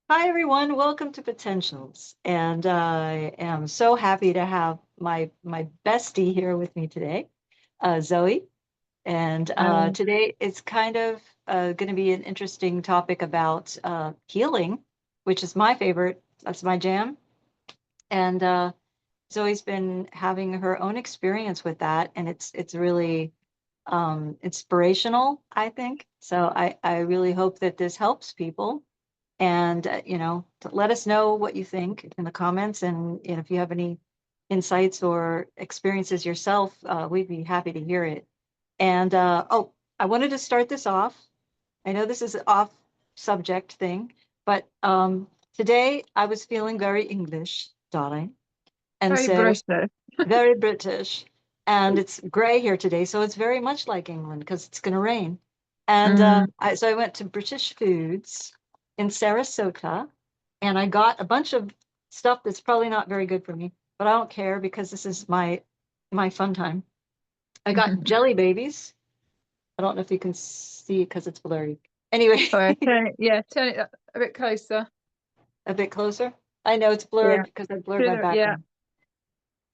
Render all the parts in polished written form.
Hi, everyone. Welcome to Potentials. And I am so happy to have my bestie here with me today, Zoe. And Um, today it's kind of going to be an interesting topic about healing, which is my favorite. That's my jam. And Zoe's been having her own experience with that, and it's really inspirational, I think. So I really hope that this helps people and let us know what you think in the comments, and if you have any insights or experiences yourself, we'd be happy to hear it. And oh, I wanted to start this off. I know this is an off subject thing, but today I was feeling very English, darling, and Very so British. very British. And it's gray here today, so it's very much like England because it's going to rain. And Mm, so I went to British Foods in Sarasota, and I got a bunch of stuff that's probably not very good for me, but I don't care because this is my fun time. I got jelly babies. I don't know if you can see because it's blurry. Anyway, oh, turn it a bit closer. a bit closer. I know it's blurred Yeah, because I blurred my yeah, background.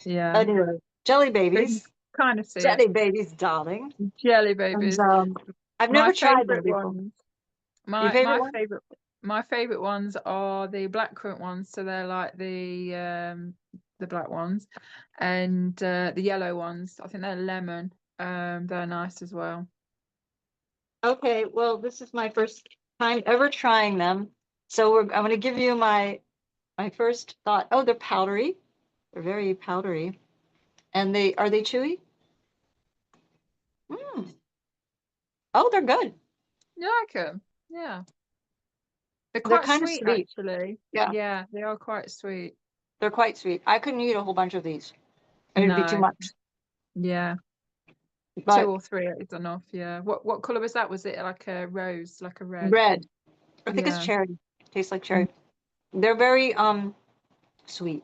yeah. Anyway, jelly But you can babies, kind of see it. jelly babies, darling. Jelly And babies. I've My never tried them favorite before. ones. Your My favorite my one? favorite my favorite ones are the blackcurrant ones. So they're like the black ones, and the yellow ones. I think they're lemon. They're nice as well. Okay, well, this is my first time ever trying them. So I'm going to give you my first thought. Oh, they're powdery. They're very powdery. And they chewy? Mm. Oh, they're good. You like them? Yeah. They're They're quite kind of sweet, sweet. actually. Yeah, Yeah, they are quite sweet. they're quite sweet. I couldn't eat a whole bunch of these. It'd be too No, much. yeah, two But or three is enough. Yeah. What color was that? Was it like a rose, like a red? red, I think it's Yeah. cherry. Tastes like Mm, cherry. They're very sweet.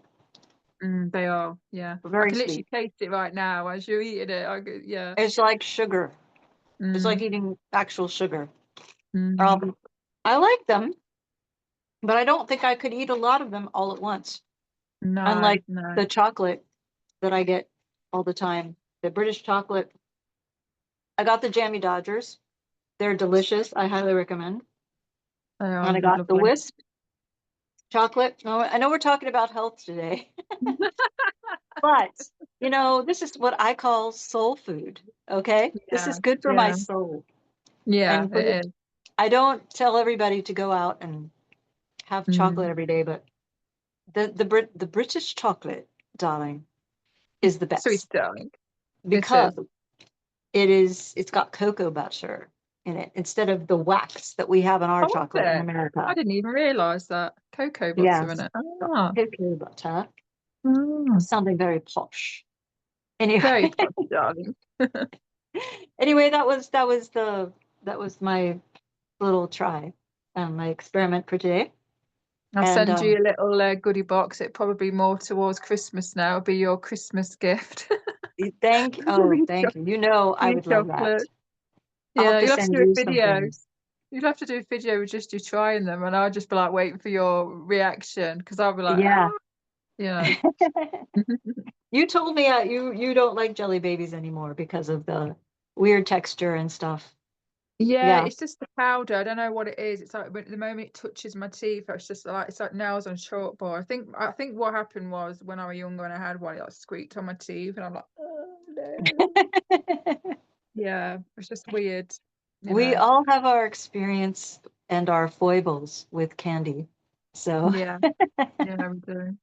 they are. Yeah, I Very can literally sweet. taste it right now as you're eating it. Yeah. It's like sugar. It's like Mm, eating actual sugar. mm, Um, I like them, but I don't think I could eat a lot of them all at once. no, Unlike no, the chocolate that I get all the time, the British chocolate. I got the Jammy Dodgers. They're delicious. I highly recommend. they are And I got the lovely. Wisp chocolate. No, I know we're talking about health today, but this is what I call soul food. Okay, this Yeah, is good for my yeah, soul. yeah. And It is. I don't tell everybody to go out and have chocolate Mm. every day, but the British chocolate, darling, is the Sweet best darling. It because is. it's got cocoa butter in it instead of the wax that we have in our Oh, what's chocolate in it? I America. didn't even realize that cocoa butter in Yes, it. got Ah, cocoa butter. mm. Sounding very posh. Anyway, Very posh, darling. anyway, that was my little try, my experiment for today. I'll And send you a little goodie box. It probably more towards Christmas now. It'll be your Christmas gift. Sweet thank you. You know I sweet would love that. chocolate. I'll have Yeah, to you'll have to send do a you video. something. You'll have to do a video with just you trying them, and I'll just be like waiting for your reaction because I'll be like, Yeah. ah, yeah. You told me you don't like jelly babies anymore because of the weird texture and stuff. Yeah, Yeah. it's just the powder. I don't know what it is. It's like when the moment it touches my teeth, it's like nails on a chalkboard. I think what happened was when I was younger and I had one, it like squeaked on my teeth, and I'm like, oh no. Yeah, it's just weird, you We know. all have our experience and our foibles with candy. So, Yeah, yeah, we do.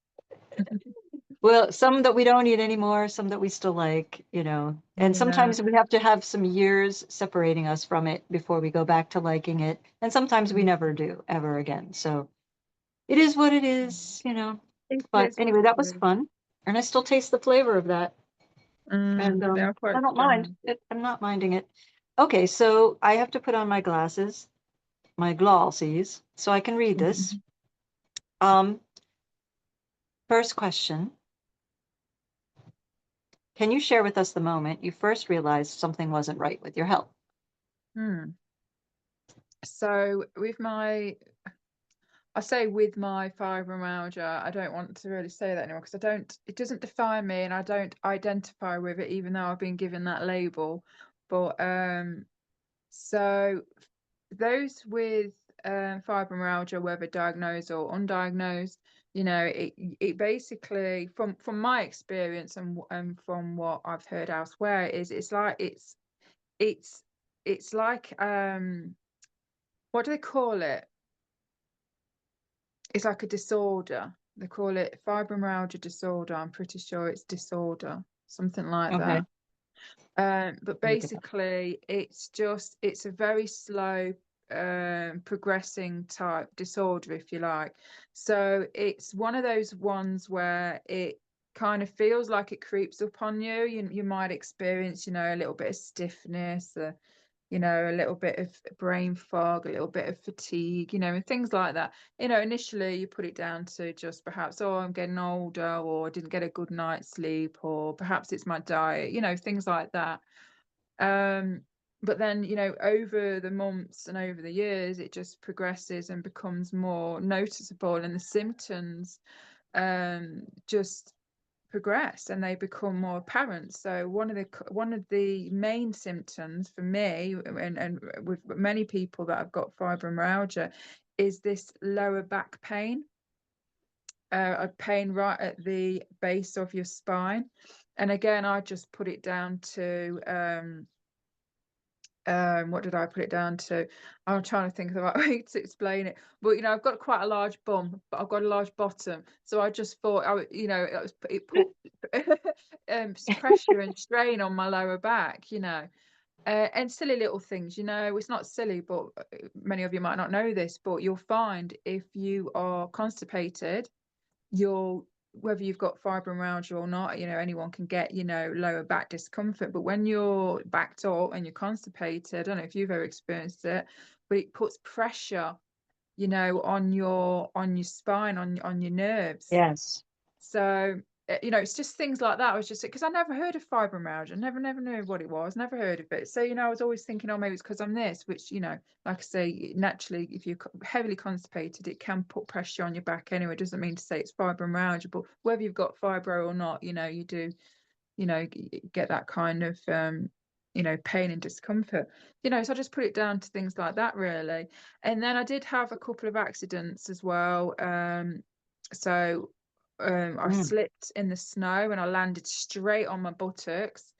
well, some that we don't eat anymore, some that we still like. And Yeah. sometimes we have to have some years separating us from it before we go back to liking it. And sometimes we never do ever again. So it is what it is. It But is what anyway, that it was is. fun. And I still taste the flavor of that. And They are I quite don't mind strong. it. I'm not minding it. Okay, so I have to put on my glasses, my glossies, so I can read this. Um, First question. Can you share with us the moment you first realized something wasn't right with your health? Hmm. So with my I say with my fibromyalgia, I don't want to really say that anymore because it doesn't define me and I don't identify with it, even though I've been given that label. But so those with fibromyalgia, whether diagnosed or undiagnosed, it basically, from my experience and from what I've heard elsewhere, is it's it's like what do they call it? It's like a disorder. They call it fibromyalgia disorder. I'm pretty sure it's disorder, something like Okay. that. But Look at that. basically, it's a very slow, progressing type disorder, if you like. So it's one of those ones where it kind of feels like it creeps up on you. You might experience, a little bit of stiffness, a little bit of brain fog, a little bit of fatigue, and things like that. Initially you put it down to just perhaps, oh, I'm getting older, or I didn't get a good night's sleep, or perhaps it's my diet, things like that. But then, over the months and over the years, it just progresses and becomes more noticeable, and the symptoms just progress and they become more apparent. So one of the main symptoms for me, and with many people that have got fibromyalgia, is this lower back pain, a pain right at the base of your spine. And again, I just put it down to what did I put it down to? I'm trying to think of the right way to explain it. But I've got quite a large bum, but I've got a large bottom. So I just thought it put pressure and strain on my lower back, and silly little things, it's not silly, but many of you might not know this, but you'll find if you are constipated, whether you've got fibromyalgia or not, anyone can get, lower back discomfort. But when you're backed up and you're constipated, I don't know if you've ever experienced it, but it puts pressure, on your spine, on your nerves. Yes. So, it's just things like that. I was just, because I never heard of fibromyalgia, never knew what it was, never heard of it. So, I was always thinking, oh, maybe it's because I'm this, which, like I say, naturally, if you're heavily constipated, it can put pressure on your back anyway. It doesn't mean to say it's fibromyalgia, but whether you've got fibro or not, you do, get that kind of, pain and discomfort, so I just put it down to things like that, really. And then I did have a couple of accidents as well. So I Mm. slipped in the snow and I landed straight on my buttocks.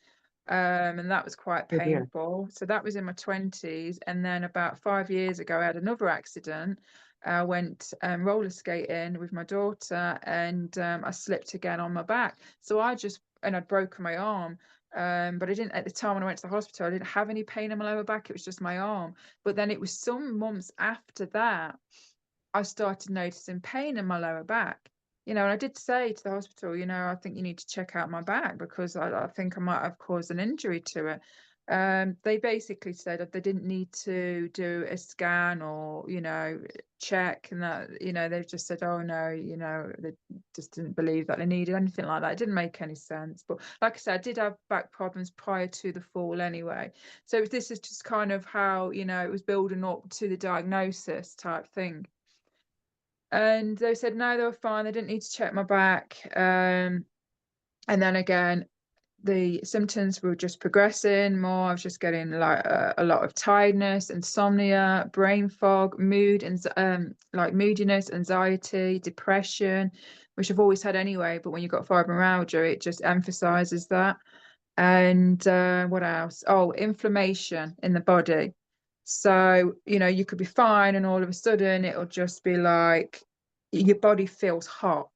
And that was quite Oh dear. painful. So that was in my 20s. And then about 5 years ago, I had another accident. I went roller skating with my daughter, and I slipped again on my back. So I'd broken my arm. But I didn't, at the time when I went to the hospital, I didn't have any pain in my lower back. It was just my arm. But then it was some months after that, I started noticing pain in my lower back. And I did say to the hospital, I think you need to check out my back because I think I might have caused an injury to it. They basically said that they didn't need to do a scan or, check, and that, they just said, oh no, they just didn't believe that they needed anything like that. It didn't make any sense. But like I said, I did have back problems prior to the fall anyway. So this is just kind of how, it was building up to the diagnosis type thing. And they said no, they were fine, they didn't need to check my back. And then again, the symptoms were just progressing more. I was just getting like a lot of tiredness, insomnia, brain fog, like moodiness, anxiety, depression, which I've always had anyway, but when you've got fibromyalgia, it just emphasizes that. And what else? Oh, inflammation in the body. So, you could be fine and all of a sudden it'll just be like your body feels hot.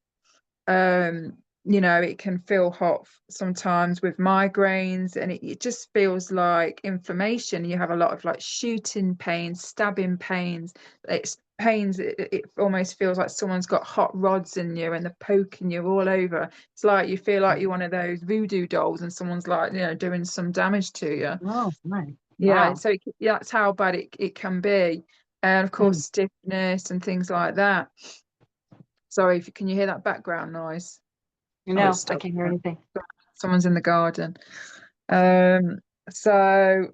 It can feel hot sometimes with migraines, and it just feels like inflammation. You have a lot of like shooting pains, stabbing pains. It's pains, it almost feels like someone's got hot rods in you and they're poking you all over. It's like you feel like you're one of those voodoo dolls and someone's like, doing some damage to you. Oh, my. Yeah, Wow. so that's how bad it can be. And of course, Mm. stiffness and things like that. Sorry, can you hear that background noise? Oh, it's No, I stopped. can't hear anything. Someone's in the garden. Um, so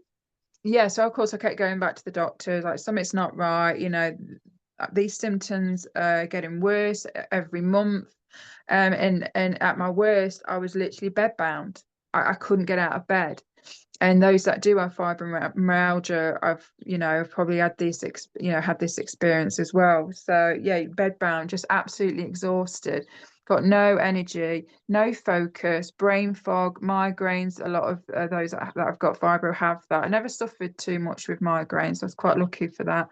yeah, so of course I kept going back to the doctor, like something's not right, these symptoms are getting worse every month. And at my worst, I was literally bedbound. I couldn't get out of bed. And those that do have fibromyalgia, I've probably had this experience as well. So yeah, bedbound, just absolutely exhausted, got no energy, no focus, brain fog, migraines. A lot of those that have got fibro have that. I never suffered too much with migraines. I was quite lucky for that.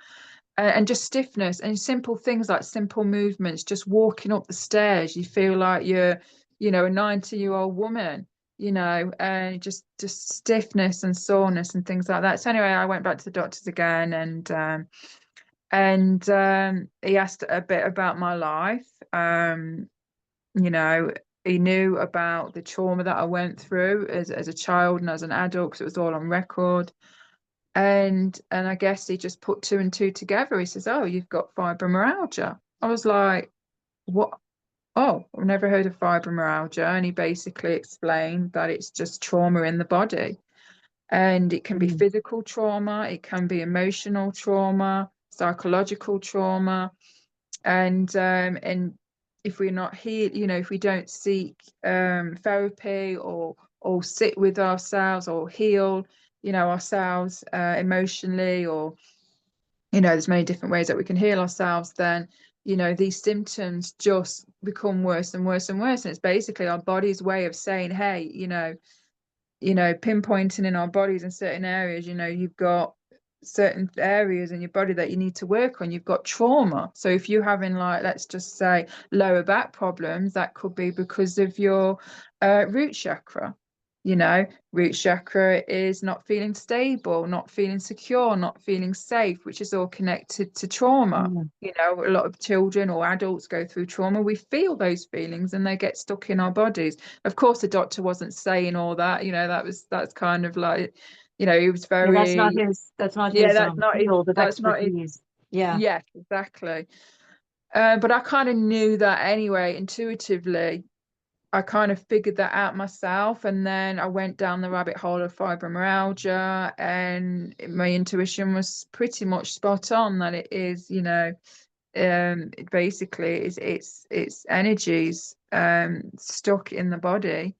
And just stiffness and simple things like simple movements, just walking up the stairs, you feel like you're, a 90-year-old woman, and just stiffness and soreness and things like that. So anyway, I went back to the doctors again, and he asked a bit about my life. You know, he knew about the trauma that I went through as a child and as an adult, because it was all on record. And I guess he just put two and two together. He says, "Oh, you've got fibromyalgia." I was like, "What? Oh, I've never heard of fibromyalgia." And he basically explained that it's just trauma in the body. And it can be Mm. physical trauma, it can be emotional trauma, psychological trauma. And if we're not here, if we don't seek therapy, or sit with ourselves, or heal, ourselves emotionally, or there's many different ways that we can heal ourselves, then these symptoms just become worse and worse and worse. And it's basically our body's way of saying, hey, pinpointing in our bodies in certain areas, you've got certain areas in your body that you need to work on. You've got trauma. So if you're having, like, let's just say, lower back problems, that could be because of your root chakra. Root chakra is not feeling stable, not feeling secure, not feeling safe, which is all connected to trauma. Mm. A lot of children or adults go through trauma. We feel those feelings and they get stuck in our bodies. Of course, the doctor wasn't saying all that. That's kind of like, he was Yeah, very, that's not yeah, his that's not his, field of that's not his, expertise. Yeah, yes, exactly. But I kind of knew that anyway, intuitively. I kind of figured that out myself, and then I went down the rabbit hole of fibromyalgia, and my intuition was pretty much spot on that it is, basically it's energies stuck in the body,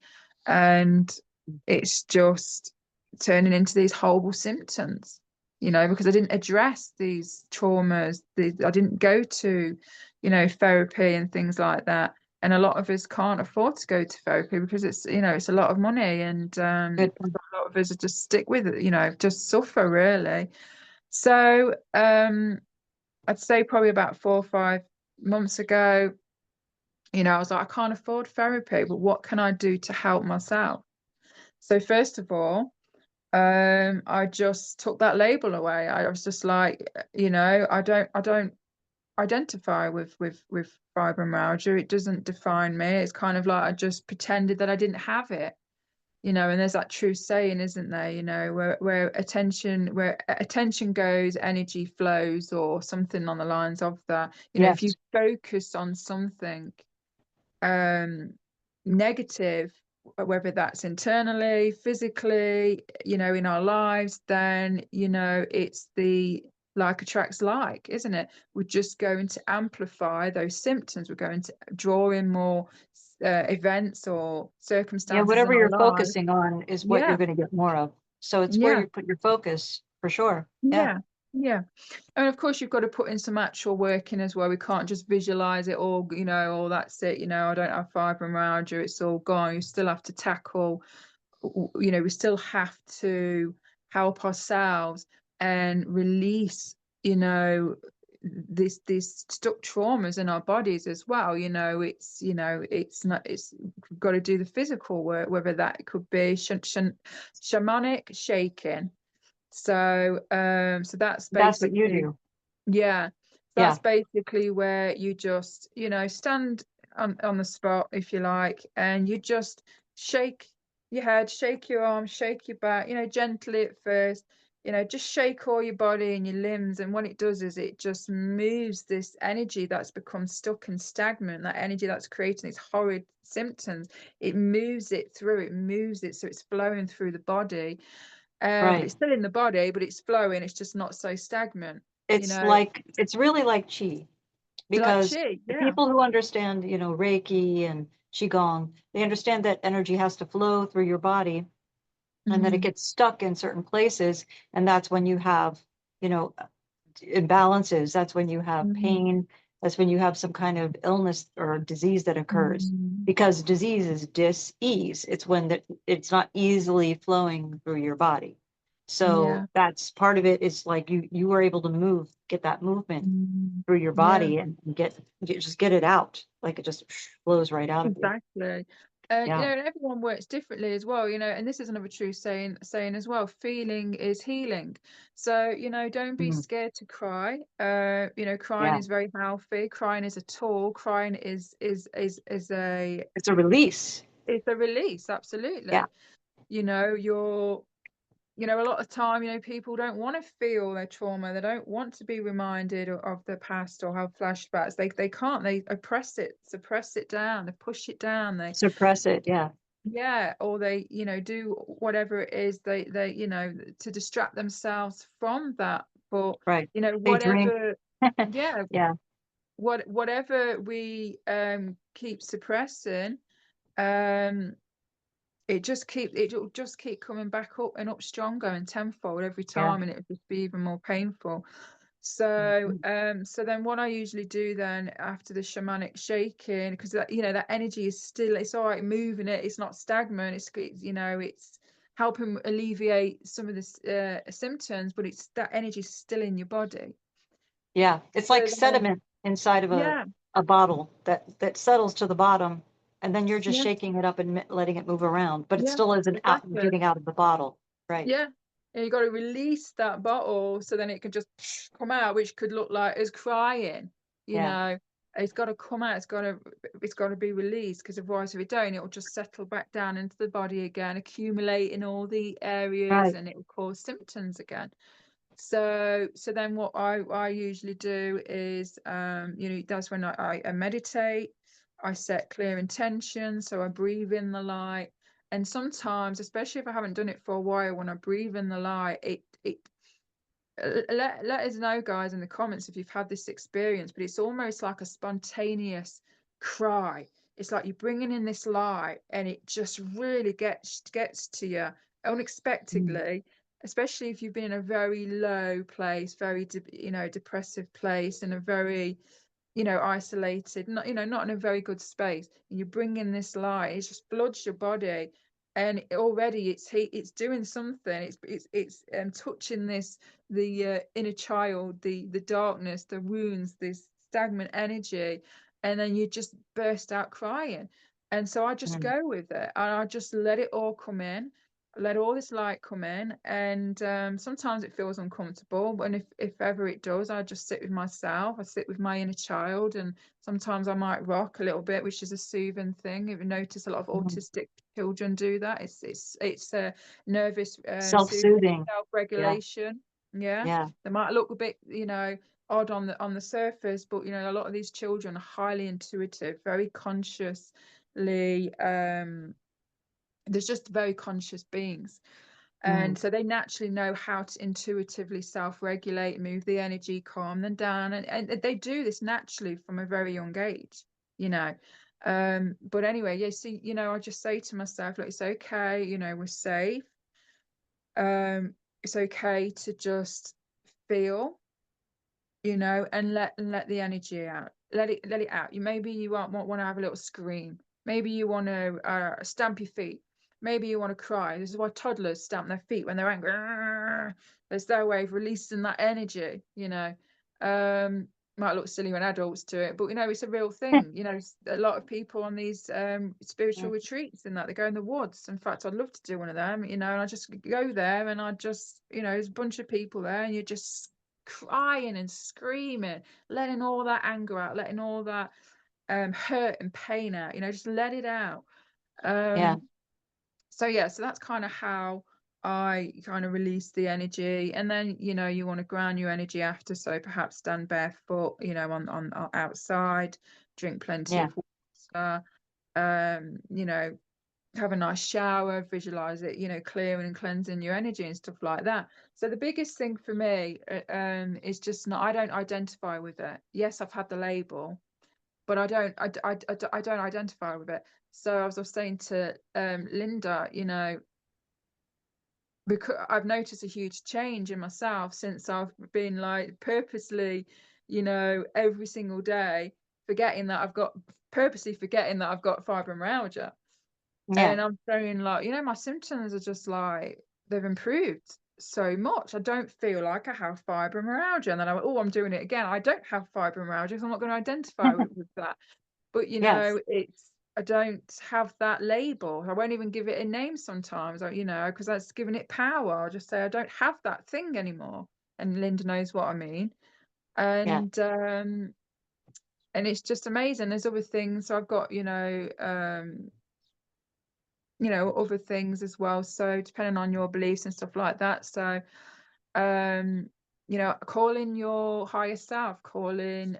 and it's just turning into these horrible symptoms, because I didn't address these traumas. I didn't go to, therapy and things like that. And a lot of us can't afford to go to therapy because it's a lot of money, and good so point. a lot of us just stick with it, just suffer really. So I'd say probably about 4 or 5 months ago, I was like, I can't afford therapy, but what can I do to help myself? So first of all, I just took that label away. I was just like, I don't identify with fibromyalgia. It doesn't define me. It's kind of like I just pretended that I didn't have it. And there's that true saying, isn't there, where attention goes, energy flows, or something on the lines of that. If you Yes. focus on something um negative, whether that's internally, physically, in our lives, then it's the like attracts like, isn't it? We're just going to amplify those symptoms. We're going to draw in more events or Yeah, circumstances in whatever our you're lives. focusing on is what you're Yeah, going to get more of. So it's where yeah, you put your focus for sure. Yeah. yeah, yeah. And of course, you've got to put in some actual work in as well. We can't just visualize it all, oh, that's it, I don't have fibromyalgia, it's all gone. You still have to tackle, we still have to help ourselves and release, these stuck traumas in our bodies as well. It's not, we've got to do the physical work, whether that could be shamanic shaking. So that's That's what you basically, do. yeah, Yeah. that's basically where you just, stand on the spot, if you like, and you just shake your head, shake your arms, shake your back, gently at first, just shake all your body and your limbs. And what it does is it just moves this energy that's become stuck and stagnant, that energy that's creating these horrid symptoms. It moves it through, it moves it so it's flowing through the body. But Right. it's still in the body, but it's flowing, it's just not so stagnant. It's like, it's really like chi, like because chi, the yeah. people who understand, Reiki and Qigong, they understand that energy has to flow through your body and that it Mm, gets stuck in certain places. And that's when you have, you know, imbalances. That's when you have mm, pain. That's when you have some kind of illness or disease that occurs. mm, Because disease is dis-ease. It's when it's not easily flowing through your body. yeah. So that's part of it, is like you were able to get that movement Mm, through your yeah. body and just get it out. Like it just flows right out of you. Exactly. Yeah. And everyone works differently as well, and this is another true saying as well, feeling is healing. So, don't be Mhm. scared to cry. Crying Yeah. is very healthy. Crying is a tool. Crying It's a release. it's a release, Yeah. absolutely. You're a lot of time, people don't want to feel their trauma. They don't want to be reminded of the past or have flashbacks. They can't. They oppress it, suppress it down, they push it down. Suppress it. Yeah. Yeah, or they, do whatever it is they, to distract themselves from that. But, Right. They drink. whatever, yeah, Yeah. whatever we keep suppressing, um it'll just keep coming back up and up stronger and tenfold every Yeah. time, and it'll just be even more painful. So Mhm. so then what I usually do then after the shamanic shaking, because that energy is still, it's all right moving it, it's not stagnant, it's helping alleviate some of the symptoms, but it's that energy is still in your body. Yeah. It's So like then, sediment inside of yeah, a bottle that settles to the bottom, and then you're just yeah, shaking it up and letting it move around, but it yeah, still isn't out, exactly. getting out of the bottle. Right. Yeah, and you got to release that bottle so then it can just come out, which could look like as crying. You Yeah. know, it's got to come out. It's got to be released, because otherwise, if it don't, it will just settle back down into the body again, accumulate in all the areas, Right. and it will cause symptoms again. So then what I usually do is, that's when I meditate. I set clear intentions, so I breathe in the light. And sometimes, especially if I haven't done it for a while, when I breathe in the light, it let us know, guys, in the comments if you've had this experience. But it's almost like a spontaneous cry. It's like you're bringing in this light, and it just really gets to you Mm. unexpectedly, especially if you've been in a very low place, very depressive place, in a very isolated, not in a very good space. And you bring in this light, it just floods your body, and already it's doing something. It's touching the inner child, the darkness, the wounds, this stagnant energy, and then you just burst out crying. And so I just Mm. go with it, and I just let it all come in, let all this light come in. And sometimes it feels uncomfortable, and if ever it does, I just sit with myself, I sit with my inner child. And sometimes I might rock a little bit, which is a soothing thing. If you notice, a lot of Mm. autistic children do that. It's a nervous soothing, Self-soothing. Yeah. self-regulation. Yeah, Yeah. they might look a bit odd on the surface, but a lot of these children are highly intuitive, very consciously there's just very conscious beings. Mm. And so they naturally know how to intuitively self-regulate, move the energy, calm them down. And they do this naturally from a very young age, you know. But anyway, yeah, see, I just say to myself, look, it's okay, we're safe. It's okay to just feel, and let the energy out. Let it out. Maybe you want to have a little scream. Maybe you want to stamp your feet. Maybe you want to cry. This is why toddlers stamp their feet when they're angry. It's their way of releasing that energy. Might look silly when adults do it, but it's a real thing. A lot of people on these spiritual Mm. retreats and that, they go in the woods. In fact, I'd love to do one of them, and I just go there, and I just, there's a bunch of people there, and you just crying and screaming, letting all that anger out, letting all that hurt and pain out, just let it out. Yeah. So yeah, so that's kind of how I kind of release the energy. And then you want to ground your energy after, so perhaps stand barefoot, on outside, drink plenty Yeah. of water, um you know have a nice shower, visualize it, you know, clearing and cleansing your energy and stuff like that. So the biggest thing for me is just not, I don't identify with it. Yes, I've had the label, but I don't identify with it. So I was saying to Linda, you know, because I've noticed a huge change in myself since I've been like purposely, you know, every single day purposely forgetting that I've got fibromyalgia. Yeah. And I'm saying, like, you know, my symptoms are just like they've improved so much. I don't feel like I have fibromyalgia. And then I went, oh, I'm doing it again. I don't have fibromyalgia because I'm not going to identify with that. But you Yes. know, I don't have that label. I won't even give it a name sometimes, you know, because that's giving it power. I'll just say I don't have that thing anymore. And Linda knows what I mean. Yeah. And it's just amazing. There's other things. So I've got, you know, other things as well. So depending on your beliefs and stuff like that. So um you know, calling your higher self, calling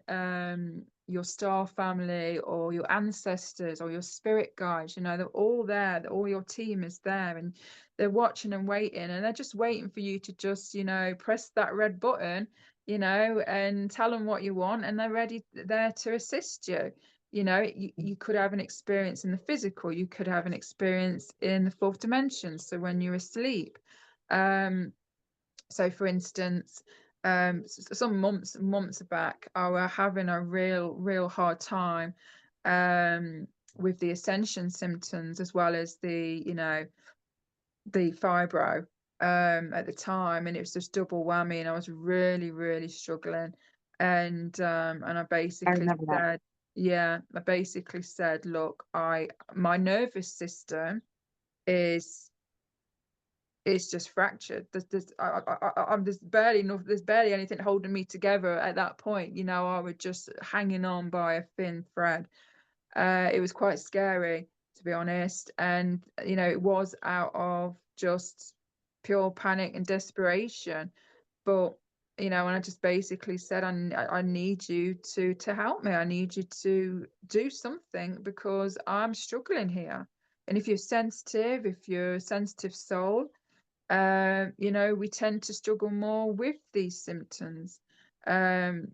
your star family or your ancestors or your spirit guides, you know, they're all there, all your team is there, and they're watching and waiting, and they're just waiting for you to just, you know, press that red button, you know, and tell them what you want, and they're ready there to assist you. You know, you could have an experience in the physical, you could have an experience in the fourth dimension, so when you're asleep. So for instance, some months back, I were having a real hard time with the ascension symptoms, as well as the, you know, the fibro at the time, and it was just double whammy, and I was really struggling. And I I basically remember that. said, yeah, I basically said, look, my nervous system is it's just fractured. There's barely anything holding me together at that point. You know, I was just hanging on by a thin thread. It was quite scary, to be honest. And, you know, it was out of just pure panic and desperation. But, you know, and I just basically said, I need you to help me. I need you to do something because I'm struggling here. And if you're a sensitive soul, you know, we tend to struggle more with these symptoms. Um,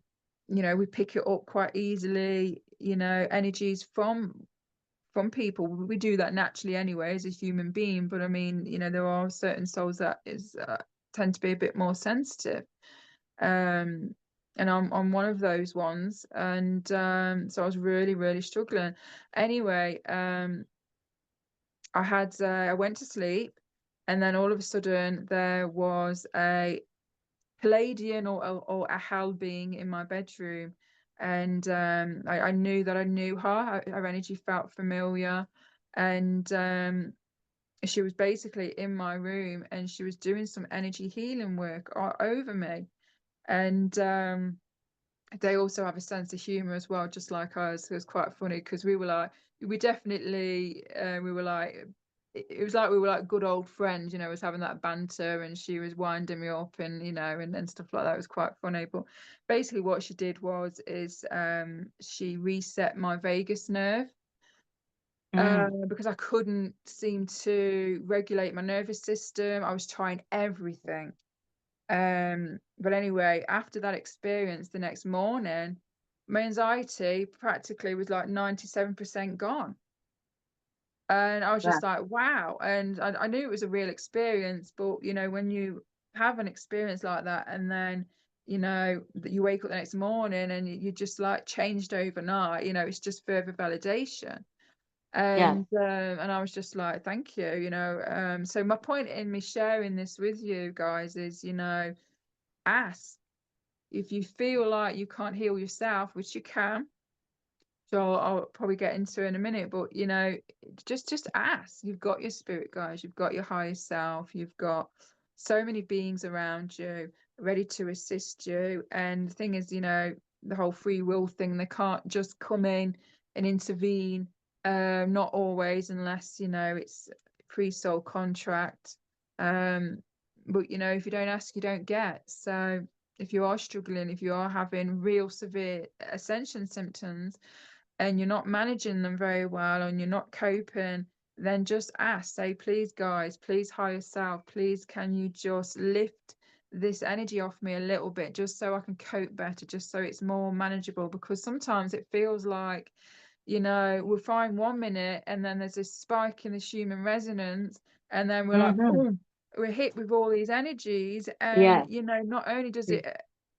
you know, we pick it up quite easily, you know, energies from people. We do that naturally anyway as a human being, but I mean, you know, there are certain souls that is tend to be a bit more sensitive. Um, and I'm one of those ones. And so I was really struggling. Anyway, I went to sleep, and then all of a sudden there was a Palladian or a hell being in my bedroom, and I knew that I knew her. Her energy felt familiar, and she was basically in my room, and she was doing some energy healing work over me, and they also have a sense of humor as well, just like us. So it was quite funny because we were like, we definitely, we were like, it was like we were like good old friends, you know, was having that banter, and she was winding me up, and, you know, and stuff like that. It was quite funny. But basically what she did is she reset my vagus nerve, Mm. because I couldn't seem to regulate my nervous system. I was trying everything. But anyway, after that experience, the next morning, my anxiety practically was like 97% gone. And I was Yeah. just like, wow. And I knew it was a real experience, but, you know, when you have an experience like that, and then, you know, that you wake up the next morning and you just like changed overnight, you know, it's just further validation. Yeah. And I was just like, thank you, you know. So my point in me sharing this with you guys is, you know, ask. If you feel like you can't heal yourself, which you can, so I'll probably get into in a minute, but, you know, just ask. You've got your spirit guides, you've got your higher self, you've got so many beings around you ready to assist you. And the thing is, you know, the whole free will thing, they can't just come in and intervene. Not always, unless, you know, it's pre-soul contract. But, you know, if you don't ask, you don't get. So if you are struggling, if you are having real severe ascension symptoms, and you're not managing them very well, and you're not coping, then just ask, say, please guys, please higher self, please can you just lift this energy off me a little bit, just so I can cope better, just so it's more manageable. Because sometimes it feels like, we'll find 1 minute and then there's this spike in this human resonance, and then we're like, Mm-hmm. boom, we're hit with all these energies. Yeah. And not only does it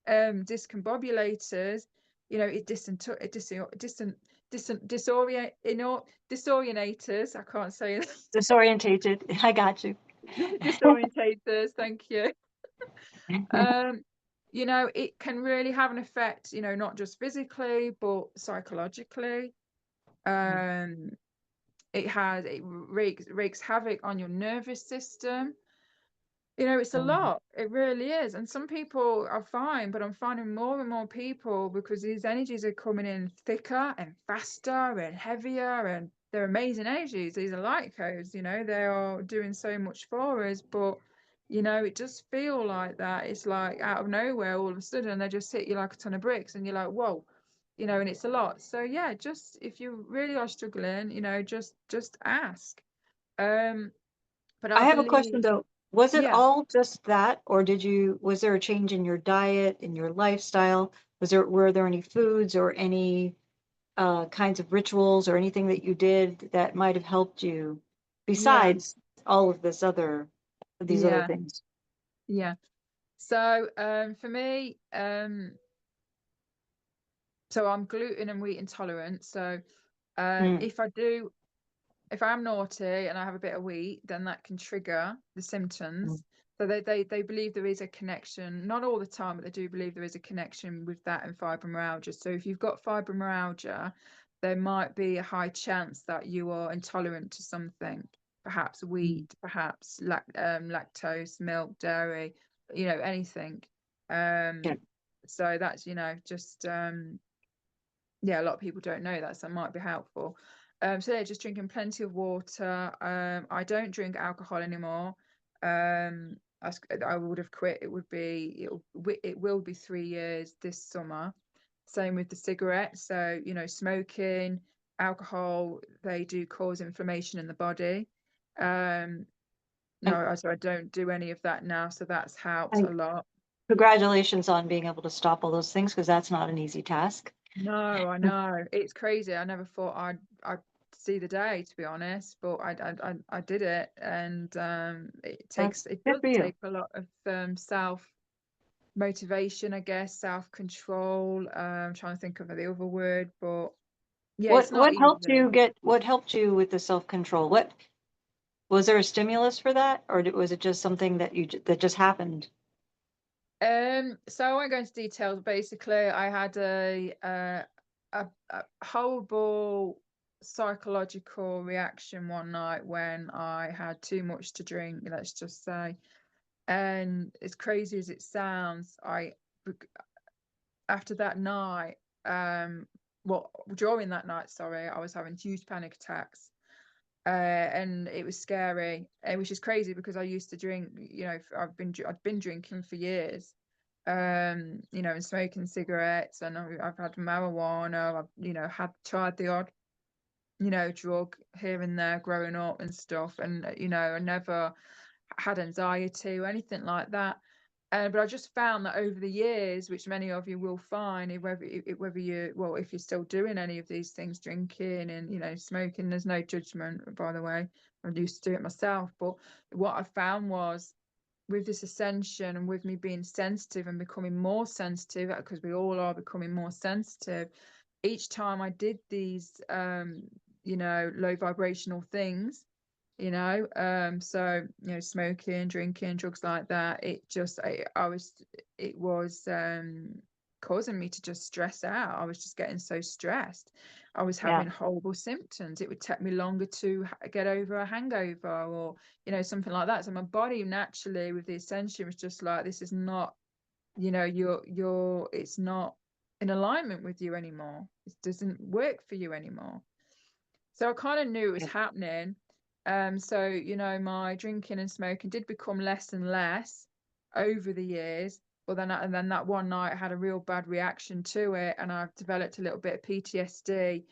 discombobulate us, it disorientate us. I can't say it. Disorientated. I got you. Disorientate us, thank you. It can really have an effect, not just physically but psychologically. um it wreaks havoc on your nervous system. It's a lot. It really is. And some people are fine, but I'm finding more and more people, because these energies are coming in thicker and faster and heavier, and they're amazing energies. These are light codes, they are doing so much for us, but it does feel like that. It's like out of nowhere, all of a sudden, they just hit you like a ton of bricks, and you're like, whoa, and it's a lot. So yeah, just if you really are struggling, just ask. But I I have a question believe, though. Was it yeah. all just that, or was there a change in your diet, in your lifestyle? Were there any foods or any kinds of rituals or anything that you did that might have helped you Yeah, besides all of these other yeah, things? yeah. So, for me, so I'm gluten and wheat intolerant. So, Mm, if I'm naughty and I have a bit of wheat, then that can trigger the mm, symptoms. So they believe there is a connection, not all the time, but they do believe there is a connection with that and fibromyalgia. So if you've got fibromyalgia, there might be a high chance that you are intolerant to something, perhaps mm. wheat, perhaps lactose, milk, dairy, anything. Yeah. Um, so that's, just yeah, a lot of people don't know that, so it might be helpful. So yeah, just drinking plenty of water. I don't drink alcohol anymore. I would have quit. It will be 3 years this summer. Same with the cigarettes. So, smoking, alcohol, they do cause inflammation in the body. Um, And, no, so I don't do any of that now. So that's helped a and lot. congratulations on being able to stop all those things because that's not an easy task. No, I know. It's crazy. I never thought I'd see the day, to be honest, but I did it. And That's it good does for you. take a lot of self motivation, I guess, self control. Trying to think of the other word, but yeah, it's not easy. What helped you with the self-control? What was there a stimulus for that, or was it just something that that just happened? So I won't go into details. Basically, I had a horrible psychological reaction one night when I had too much to drink, let's just say. And as crazy as it sounds, after that night, well, during that night, sorry, I was having huge panic attacks. And it was scary, which is crazy because I used to drink, I'd been drinking for years, and smoking cigarettes, and I've had marijuana. I've, had tried the odd, drug here and there growing up and stuff, and I never had anxiety or anything like that. But I just found that over the years, which many of you will find, whether you, well, if you're still doing any of these things, drinking and smoking, there's no judgment, by the way. I used to do it myself, but what I found was, with this ascension and with me being sensitive and becoming more sensitive, because we all are becoming more sensitive, each time I did these low vibrational things, so smoking, drinking, drugs like that, it was causing me to just stress out. I was just getting so stressed. I was Yeah, having horrible symptoms. It would take me longer to get over a hangover, or something like that. So my body naturally, with the ascension, was just like, this is not, it's not in alignment with you anymore. It doesn't work for you anymore. So I kind of knew it was yeah, happening. So, my drinking and smoking did become less and less over the years. But then that one night I had a real bad reaction to it, and I've developed a little bit of PTSD.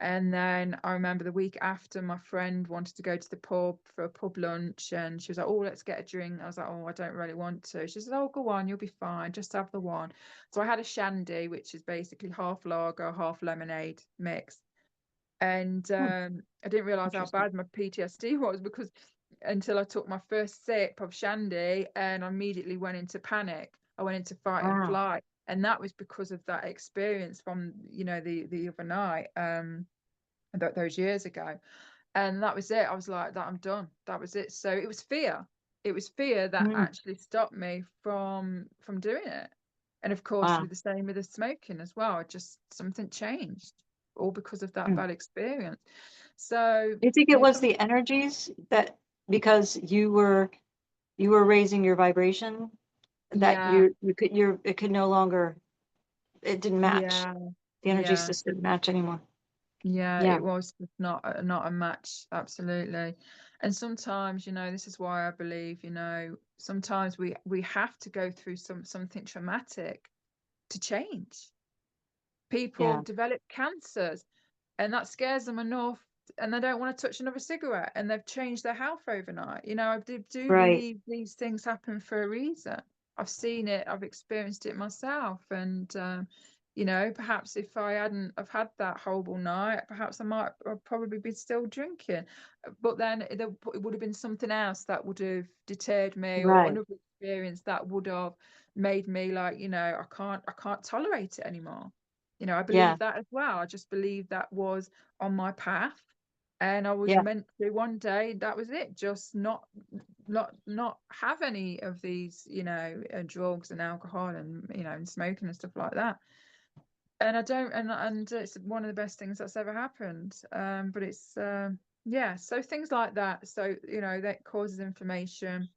And then I remember the week after, my friend wanted to go to the pub for a pub lunch, and she was like, "Oh, let's get a drink." I was like, "Oh, I don't really want to." She said, "Oh, go on, you'll be fine. Just have the one." So I had a shandy, which is basically half lager, half lemonade mix. And Hmm, I didn't realize how interesting. bad my PTSD was, because until I took my first sip of shandy, and I immediately went into panic. I went into fight and Wow. flight, and that was because of that experience from, the other night, those years ago. And that was it. I was like, that I'm done. That was it. So it was fear. It was fear that Mm, actually stopped me from doing it. And of course, wow. with the same with the smoking as well, just something changed, all because of that Mm. bad experience. So Do you think it yeah, was the energies that because you were raising your vibration that yeah, it could no longer, it didn't match. yeah, The energies yeah, just didn't match anymore. yeah. Yeah. It was just not a match, absolutely. And sometimes, this is why I believe, sometimes we have to go through something traumatic to change. People Yeah. develop cancers, and that scares them enough, and they don't want to touch another cigarette, and they've changed their health overnight. I do Right. believe these things happen for a reason. I've seen it, I've experienced it myself, and perhaps if I hadn't have had that horrible night, perhaps I'd probably be still drinking. But then it would have been something else that would have deterred me, or Right. another experience that would have made me like, I can't tolerate it anymore. I Yeah. believe that as well. I just believe that was on my path, and I was Yeah. meant to one day. That was it. Just not have any of these, drugs and alcohol, and smoking and stuff like that. And I don't, and it's one of the best things that's ever happened. But it's yeah. So things like that. So that causes inflammation.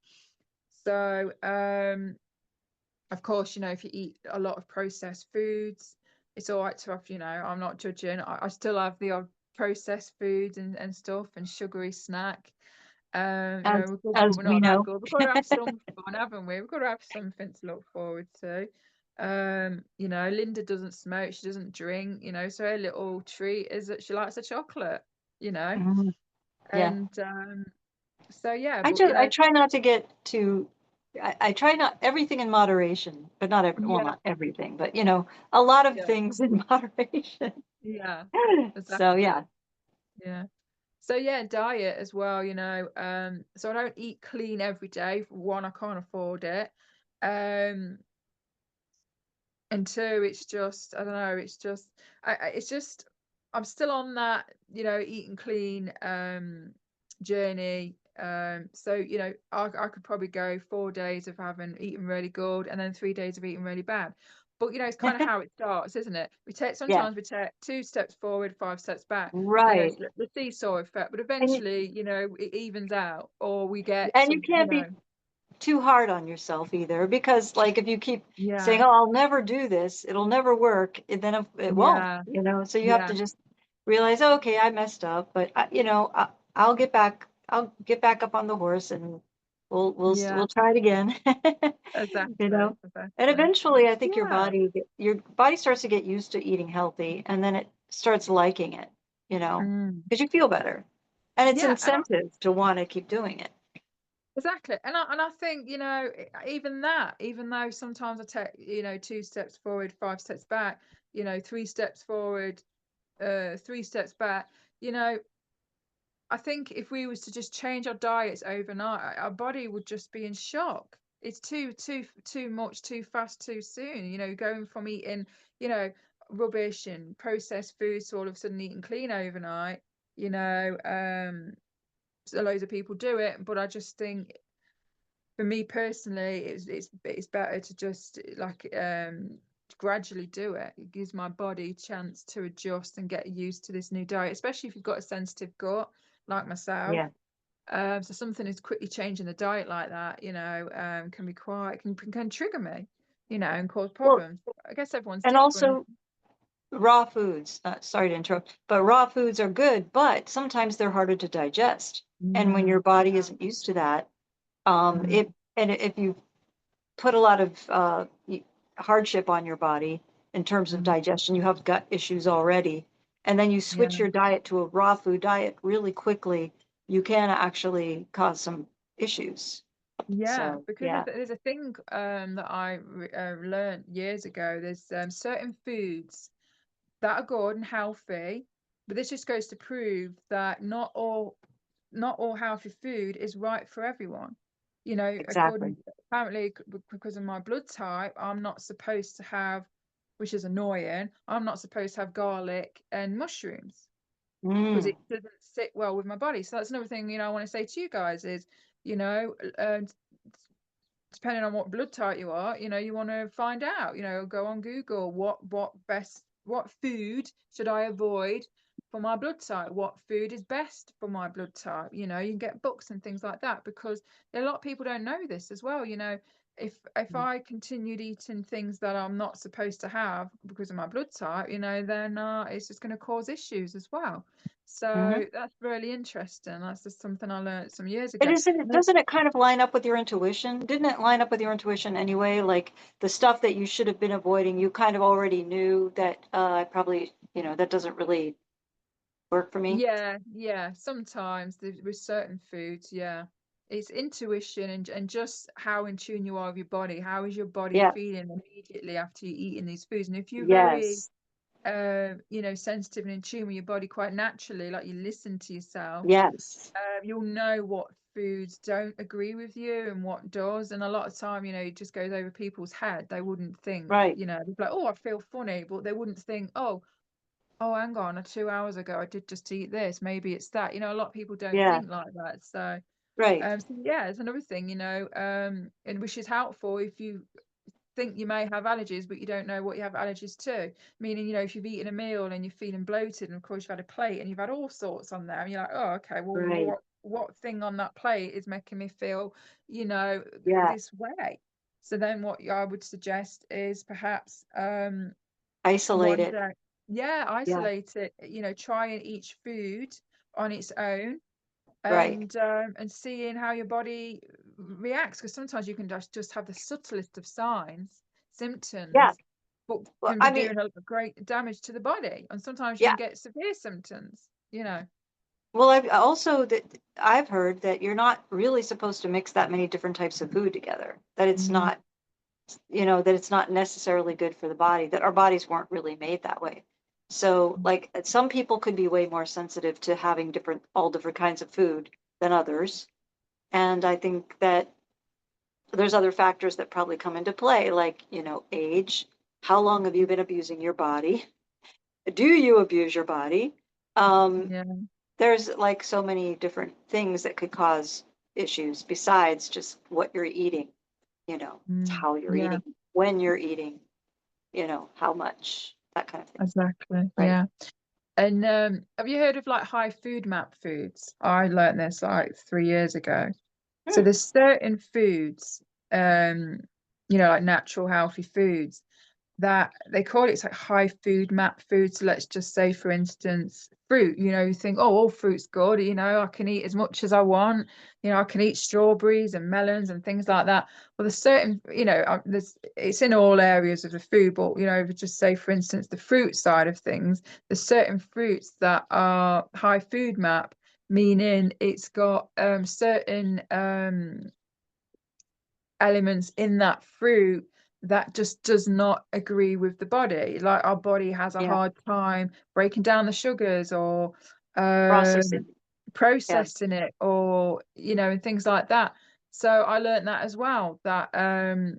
So of course, if you eat a lot of processed foods, it's all right to have, I'm not judging. I still have the odd processed foods and stuff, and sugary snack. As We're good, but as we're we not that know. good. We've got to have some fun, haven't we? We've got to have something to look forward to. Linda doesn't smoke, she doesn't drink, so her little treat is that she likes a chocolate, you know. Mhm. Yeah. And so yeah, I but just I try not to get too I try not everything in moderation, but not well, yeah, not everything, but a lot of yeah, things in moderation. yeah, So exactly. yeah. Yeah. So yeah, diet as well, so I don't eat clean every day. For one, I can't afford it. Um, and two, it's just, I don't know, it's just, I'm still on that, eating clean journey. So I could probably go 4 days of having eaten really good, and then 3 days of eating really bad. But it's kind of how it starts, isn't it? Yeah. Sometimes we take 2 steps forward, 5 steps back. It's Right. the seesaw effect, but And you, eventually, it evens out, or we get and you some, can't be too hard on yourself either, because like if you keep saying, yeah, "Oh, I'll never do this, it'll never work," and then it won't, yeah, so you have to yeah, just realize, oh, okay, I messed up, but I'll get back, up on the horse, and yeah, we'll try it again. you exactly, know and exactly. eventually I think Yeah. your body starts to get used to eating healthy, and then it starts liking it, Mm. because you feel better, and it's Yeah, and incentive to want to keep doing it. exactly. And I think, even that, even though sometimes I take, 2 steps forward, 5 steps back, 3 steps forward, 3 steps back, you know, I think if we was to just change our diets overnight, our body would just be in shock. It's too much, too fast, too soon. Going from eating, you know, rubbish and processed foods to all of a sudden eating clean overnight. So loads of people do it, but I just think, for me personally, it's better to just like gradually do it. It gives my body a chance to adjust and get used to this new diet, especially if you've got a sensitive gut like myself. Yeah. So something is quickly changing the diet like that, can be quite can trigger me, and cause Well, problems. But I guess everyone's and different. also raw foods, sorry to interrupt, but raw foods are good, but sometimes they're harder to digest. And when Mm, your body yeah. isn't used to that, Mm, if you put a lot of hardship on your body in terms of mm, digestion, you have gut issues already. and then you Yeah. switch your diet to a raw food diet really quickly, you can actually cause some issues. Yeah, So because yeah, there's a thing that I learned years ago. There's certain foods that are good and healthy, but this just goes to prove that not all healthy food is right for everyone. exactly. According apparently because of my blood type, I'm not supposed to have, which is annoying, I'm not supposed to have garlic and mushrooms because Mm, it doesn't sit well with my body. So that's another thing, I want to say to you guys is, you know, uh, depending on what blood type you are, you want to find out, go on Google, what food should I avoid for my blood type? What food is best for my blood type? You can get books and things like that because a lot of people don't know this as well. If I continued eating things that I'm not supposed to have because of my blood type, then it's just going to cause issues as well. mhm. So that's really interesting. That's just something I learned some years It ago. isn't, doesn't it kind of line up with your intuition? Didn't it line up with your intuition anyway? Like the stuff that you should have been avoiding, you kind of already knew that I probably, that doesn't really work for me. Yeah. Sometimes with certain foods, yeah. It's intuition and just how in tune you are with your body. How is your body Yeah. feeling immediately after you eating these foods? And if you're very Yes. sensitive and in tune with your body quite naturally, like you listen to yourself, Yes. you'll know what foods don't agree with you and what does. And a lot of time, it just goes over people's head. They wouldn't think, Right. they'd be like, oh, I feel funny, but they wouldn't think, oh, hang on, 2 hours ago I did just eat this. Maybe it's that. A lot of people don't Yeah. think like that. So, Right. so yeah, it's another thing, and which is helpful if you think you may have allergies, but you don't know what you have allergies to. Meaning, if you've eaten a meal and you're feeling bloated, and of course you've had a plate and you've had all sorts on there, and you're like, oh, okay, well, Right. what thing on that plate is making me feel, Yeah. this way? So then, what I would suggest is perhaps Isolate one it. day, yeah, Yeah. isolate it, try and eat food on its own Right. and seeing how your body reacts, because sometimes you can just have the subtlest of signs, Yeah. symptoms, but Well, can be I mean, doing a great damage to the body, and sometimes you yeah. can get severe symptoms. Well, I've also that I've heard that you're not really supposed to mix that many different types of food together. That it's Mm, not, that it's not necessarily good for the body, that our bodies weren't really made that way. So, like, some people could be way more sensitive to having all different kinds of food than others. And I think that there's other factors that probably come into play, like, age. How long have you been abusing your body? Do you abuse your body? Um, yeah. there's like so many different things that could cause issues besides just what you're eating. It's Mm, how you're yeah, eating, when you're eating, how much, that kind of thing. exactly. Right. Yeah. And have you heard of like high food map foods? I learned this like 3 years ago. So Hmm. there's certain foods, um, like natural healthy foods that they call it, it's like high food map food. So let's just say, for instance, fruit. You think, oh, all fruit's good. I can eat as much as I want. I can eat strawberries and melons and things like that. Well, there's certain, it's in all areas of the food, but if you just say, for instance, the fruit side of things, there's certain fruits that are high food map, meaning it's got certain elements in that fruit that just does not agree with the body. Like our body has a Yeah. hard time breaking down the sugars or um, Processing. Yeah. processing it, or and things like that. So I learned that as well, that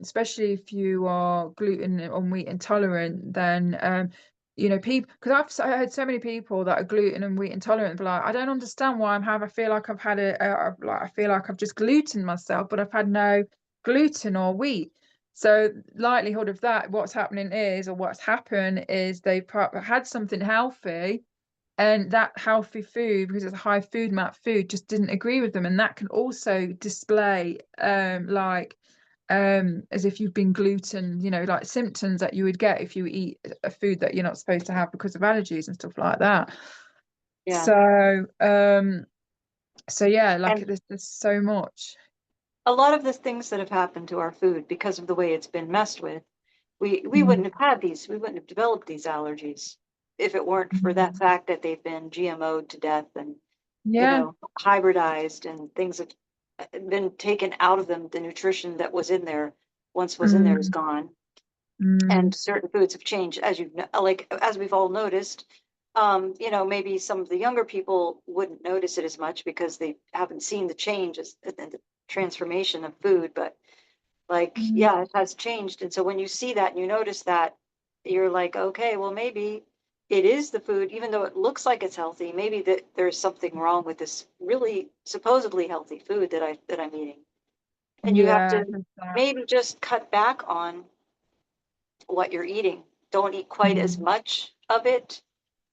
especially if you are gluten or wheat intolerant, then people, because I heard so many people that are gluten and wheat intolerant, but like, I don't understand why I feel like I've had like I feel like I've just glutened myself, but I've had no gluten or wheat. So likelihood of that, what's happening is, or what's happened is, they've had something healthy, and that healthy food, because it's a high food map food, just didn't agree with them, and that can also display as if you've been gluten, like symptoms that you would get if you eat a food that you're not supposed to have because of allergies and stuff like that. Yeah. So yeah, like And there's so much. a lot of the things that have happened to our food because of the way it's been messed with, we Mm, wouldn't have had these, we wouldn't have developed these allergies. if it weren't for that Mm. fact that they've been GMO'd to death and, Yeah. hybridized, and things have been taken out of them. The nutrition that was in there, once was in there, is Mm. gone. Mm. And certain foods have changed, as like, as we've all noticed. Maybe some of the younger people wouldn't notice it as much because they haven't seen the changes and the transformation of food, but like, Mm. yeah, it has changed. And so when you see that and you notice that, you're like, okay, well, maybe it is the food, even though it looks like it's healthy, maybe that there's something wrong with this really supposedly healthy food that I'm eating. And you have Yeah, to there's that. maybe just cut back on what you're eating. Don't eat quite as Mm. much of it,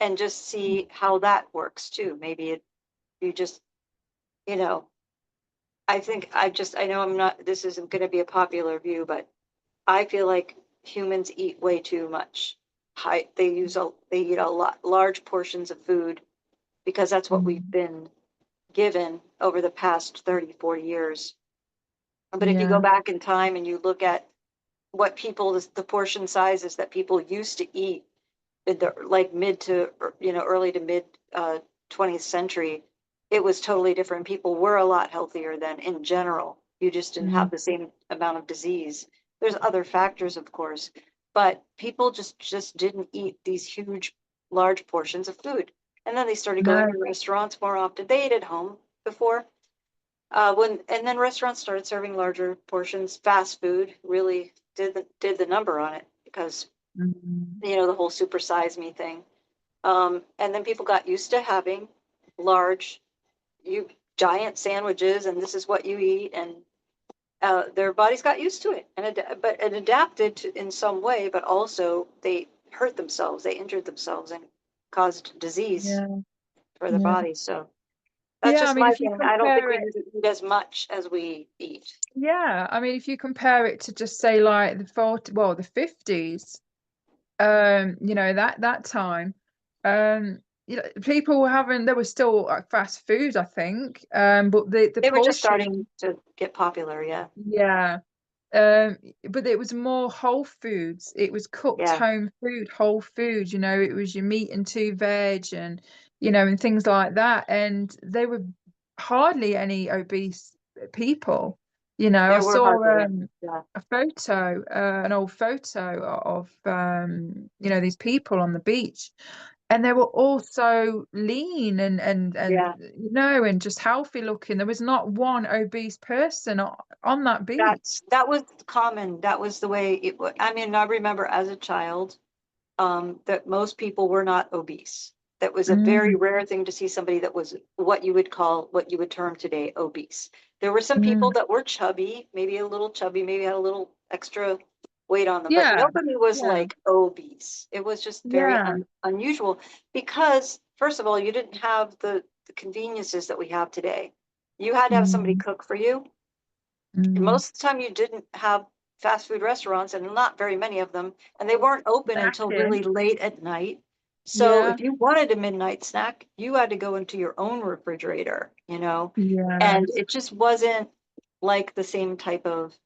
and just see how that works too. Maybe you just, you know, I know I'm not, this isn't going to be a popular view, but I feel like humans eat way too much. They eat a lot, large portions of food, because that's what we've Mm. been given over the past 30, 40 years. But if you go Yeah. back in time and you look at what the portion sizes that people used to eat in the like mid to early to mid 20th century, it was totally different. People were a lot healthier then in general. You just didn't have Mm. the same amount of disease. There's other factors, of course, but people just didn't eat these huge, large portions of food. And then they started going No. to restaurants more often. They ate at home before. And then restaurants started serving larger portions. Fast food really did the number on it, because Mm. the whole super size me thing. And then people got used to having large, you giant sandwiches, and this is what you eat, and their bodies got used to it, and but it adapted in some way, but also they hurt themselves, they injured themselves, and caused disease Yeah. for their Yeah. bodies. So that's Yeah, I just mean, my if you thing. I don't think compare we it, need to eat as much as we eat. yeah, I mean, if you compare it to just say like the 40, well, the 50s, that time, people were having, there was still like fast food, I think, but the They were just portion, starting to get popular. Yeah. yeah. Um, but it was more whole foods. It was cooked Yeah. home food, whole food, it was your meat and two veg and and things like that. And they were hardly any obese people. I There were saw hardly any. Yeah. a photo, an old photo of these people on the beach, and they were all so lean and Yeah. and just healthy looking. There was not one obese person on that beach. That was common. That was the way it was. I mean, I remember as a child, that most people were not obese. That was a very Mm. rare thing to see somebody that was what you would term today obese. There were some people Mm. that were chubby, maybe a little chubby, maybe had a little extra weight on them, but Yeah, nobody was yeah, like obese. It was just very yeah. unusual, because, first of all, you didn't have the conveniences that we have today. You had to have somebody Mm. cook for you. And Mm. most of the time you didn't have fast food restaurants, and not very many of them, and they weren't open until Snacking. really late at night. So Yeah, if you wanted a midnight snack, you had to go into your own refrigerator, yeah. and it just wasn't like the same type of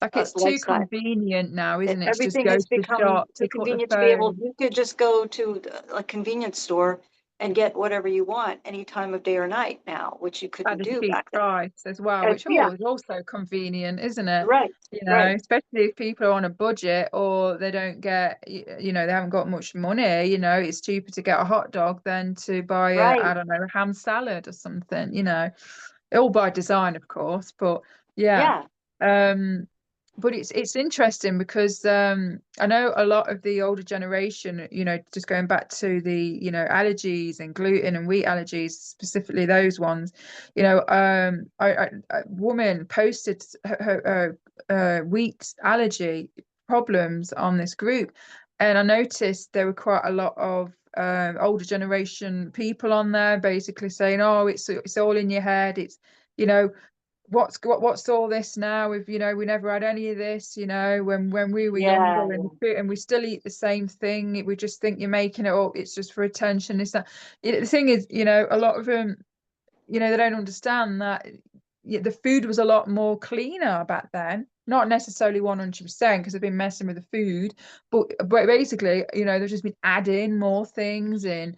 Like it's too lifestyle. convenient now, isn't it? To just Everything go has to the become shop, too pick up the convenient to be able, phone you could just go to a convenience store and get whatever you want any time of day or night now, which you at couldn't a do cheap back then. price as well, which Yeah, is also convenient, isn't it? right, right, Especially if people are on a budget or they don't get, they haven't got much money, it's cheaper to get a hot dog than to buy right. I don't know, a ham salad or something, all by design, of course, but yeah. Yeah, Um, but it's interesting because I know a lot of the older generation, just going back to the, allergies and gluten and wheat allergies, specifically those ones, a woman posted her wheat allergy problems on this group, and I noticed there were quite a lot of older generation people on there basically saying, oh, it's all in your head, it's you know what's all this now, if we never had any of this, when we were yeah, younger, yeah. and we still eat the same thing, we just think you're making it up, it's just for attention, it's that. The thing is, a lot of them, they don't understand that, the food was a lot more cleaner back then. Not necessarily 100% because they've been messing with the food, but basically, they've just been adding more things in,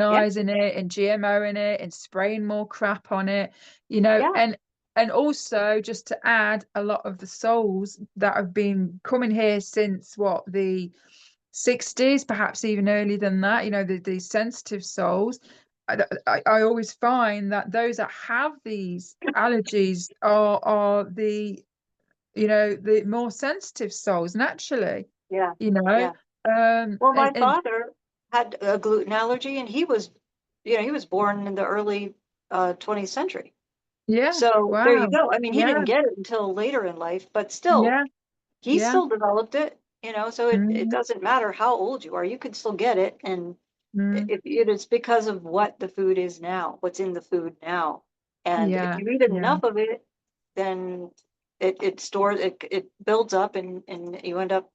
Yeah, hybridizing it and GMO in it and spraying more crap on it, yeah, and also just to add a lot of the souls that have been coming here since the 60s, perhaps even earlier than that, the sensitive souls. I always find that those that have these allergies are the more sensitive souls naturally, yeah, you know. yeah. Well, my And father had a gluten allergy, and he was born in the early 20th century. yeah, So there you wow, go. I mean, he didn't yeah, get it until later in life, but still, yeah, he yeah, still developed it, so it mm, doesn't matter how old you are, you can still get it. And mm, it is because of what the food is now, what's in the food now. And if yeah, you eat yeah, enough of it, then it stores, it builds up, and you end up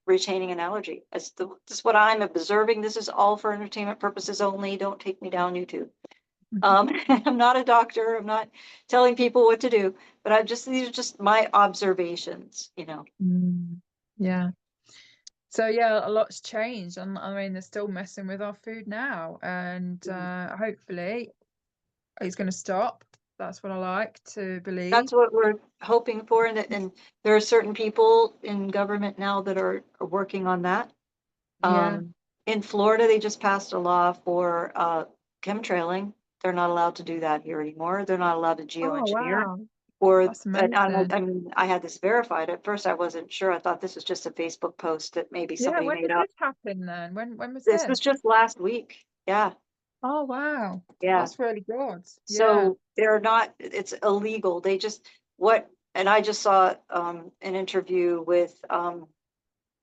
retaining an allergy. This is what I'm observing. This is all for entertainment purposes only. Don't take me down YouTube. I'm not a doctor. I'm not telling people what to do, but these are just my observations. mm, yeah. So yeah, a lot's changed, and I mean they're still messing with our food now, and Mm. hopefully it's going to stop. That's what I like to That's believe. what we're hoping for, and there are certain people in government now that are working on that. Yeah. In Florida, they just passed a law for chemtrailing. They're not allowed to do that here anymore. They're not allowed to Oh geoengineer. wow, Or, that's and amazing. I mean, I had this verified. At first, I wasn't sure. I thought this was just a Facebook post that maybe Yeah, somebody when made did up. this happen then? When was This was this? just last week. Yeah, Oh wow, yeah. that's really good. Yeah. So they're not, it's illegal. What, and I just saw an interview with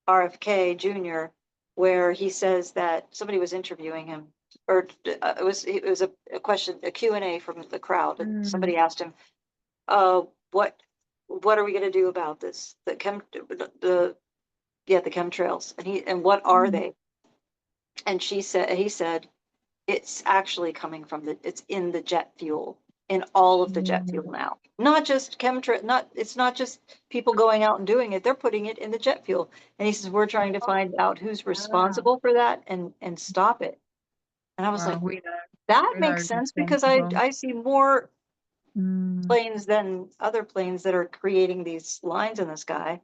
RFK Jr., where he says that somebody was interviewing him, or it was a question, a Q&A from the crowd, and Mm, somebody asked him, uh, what what are we going to do about this? The chemtrails, and what are mm, they? And he said, it's actually coming from it's in the jet fuel, in all of the jet mm, fuel now. Not just chemtrail, it's not just people going out and doing it, they're putting it in the jet fuel. And he says, we're trying to find out who's wow. responsible for that and stop it. And I was Wow, like, we know, that we know makes who's sense, because I responsible. I see more Mm, planes than other planes that are creating these lines in the sky,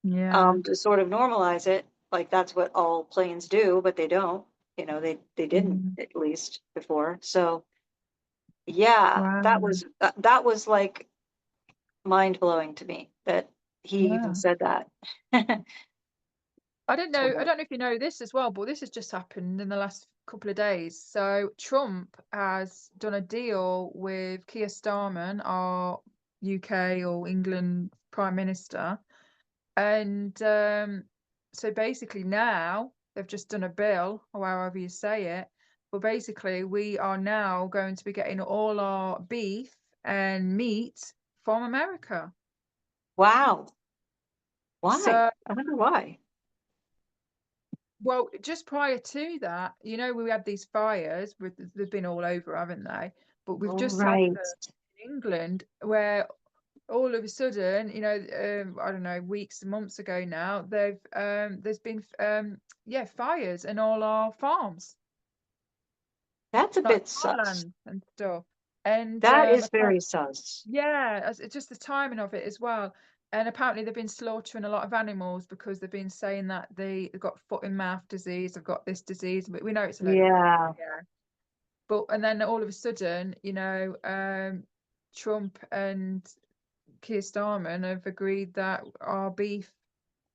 yeah. to sort of normalize it, like that's what all planes do, but they don't. They didn't, Mm, at least before. So yeah, that wow. was that was like mind blowing to me that he even Yeah. said that. I don't know. I So, don't know if you know this as well, but this has just happened in the last couple of days. So Trump has done a deal with Keir Starmer, our UK or England Prime Minister, and so basically now they've just done a bill, or however you say it. But basically, we are now going to be getting all our beef and meat from America. wow, why? So I wonder why. well, just prior to that, we had these fires they've been all over, haven't they? But we've Oh, just had right. them in England where all of a sudden, I don't know, weeks and months ago now, there's been yeah, fires in all our farms, That's a like bit sus. farmland and stuff. And That is very sus. yeah, it's just the timing of it as well. And apparently they've been slaughtering a lot of animals because they've been saying that they've got foot and mouth disease, they've got this disease, but we know it's a load of crap. Yeah, Yeah. But and then all of a sudden, Trump and Keir Starmer have agreed that our beef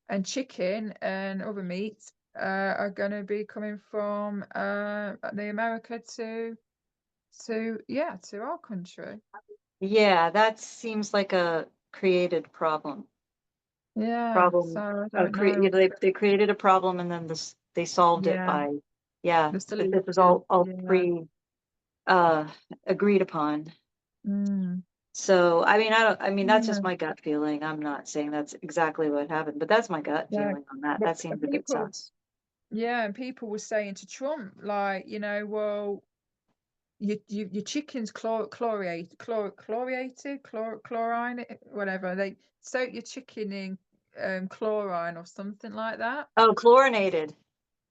and chicken and other meats are going to be coming from the America to our country. yeah, that seems like a created Yeah, so problem. I don't know. They created a problem, and then they solved it Yeah, by, yeah, the this was solution. all Yeah. pre uh agreed upon. Mm. So, I mean, that's Yeah. just my gut feeling. I'm not saying that's exactly what happened, but that's my gut Yeah. feeling on that. But That seems a bit people, sus. yeah, and people were saying to Trump, like, well, your chicken's chlorine, whatever. They soak your chicken in chlorine or something like that. Oh, chlorinated.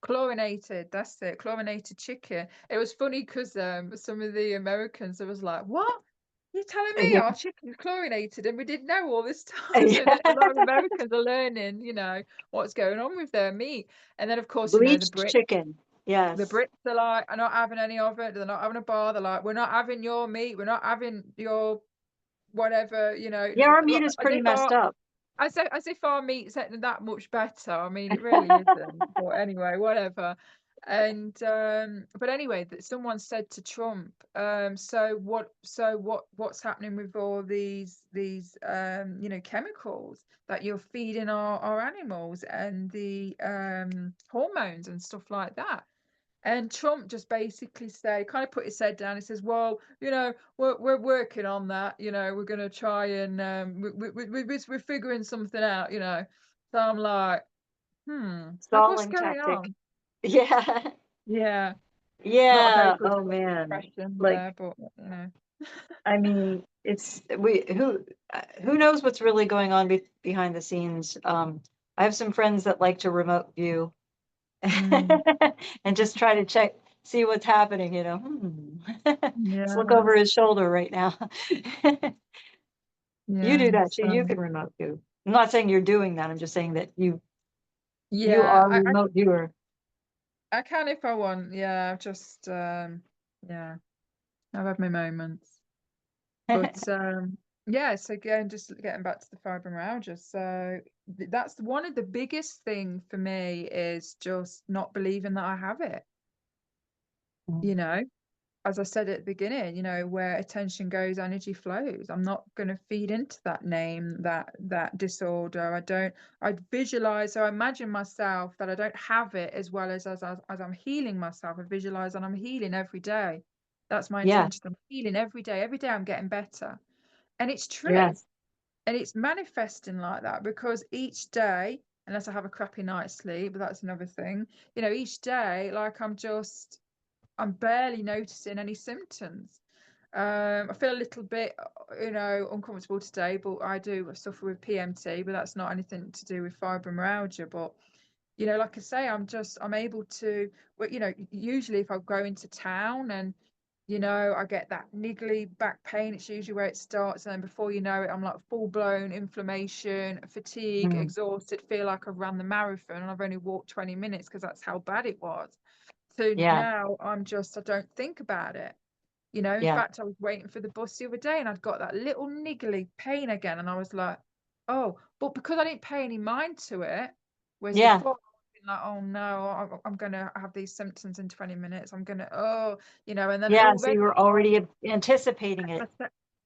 Chlorinated, that's it. Chlorinated chicken. It was funny because some of the Americans, I was like, "What? You're telling me Yeah. our chicken's chlorinated, and we didn't know all this time." So then a lot of Yeah. Americans are learning, what's going on with their meat. And then, of course, the Bleached Brits. chicken. The Yes. Brits are like, "I'm not having any of it." They're not having a bar. They're like, "We're not having your meat. We're not having your whatever." Yeah, our meat is As pretty if messed our up. meat's that much better. I mean, it really isn't. But anyway, whatever. And but anyway, that someone said to Trump, what's happening with all these chemicals that you're feeding our animals and the hormones and stuff like that. And Trump just basically kind of put his head down. He says, "Well, we're working on that. We're going to try and we're figuring something out. So I'm like, like, what's Stalling going tactic. on? Yeah. Yeah, not a very Yeah. good Oh man. impression Like, there, but I mean, it's who knows what's really going on behind the scenes. I have some friends that like to remote view mm, and just try to see what's happening, Let's look yeah, over his shoulder right now. You do yeah. that too. So You can remote view. I'm not saying you're doing that. I'm just saying that you yeah, are a remote viewer. I can if I want. Yeah, just yeah, I've had my moments. But yeah, so again, just getting back to the fibromyalgia. So that's one of the biggest thing for me is just not believing that I have it. You know, as I said at the beginning, where attention goes, energy flows. I'm not going to feed into that name, that disorder. I visualize, so I imagine myself that I don't have it as well as I'm healing myself. I visualize that I'm healing every day. That's my Yeah. intention. I'm healing every day. Every day I'm getting better. And it's true. Yes. And it's manifesting like that because each day, unless I have a crappy night's sleep, but that's another thing, each day, like I'm barely noticing any symptoms. I feel a little bit, uncomfortable today, but I do suffer with PMT, but that's not anything to do with fibromyalgia. But, like I say, I'm able to, well, usually if I go into town and, I get that niggly back pain, it's usually where it starts. And then before you know it, I'm like full blown inflammation, fatigue, Mm. exhausted, feel like I've run the marathon and I've only walked 20 minutes because that's how bad it was. So Yeah. now I don't think about it. In Yeah. fact, I was waiting for the bus the other day and I'd got that little niggly pain again. And I was like, oh, but because I didn't pay any mind to it, whereas Yeah. before, I'd been like, oh no, I'm going to have these symptoms in 20 minutes. I'm going to, and then Yeah. So already, you were already anticipating it.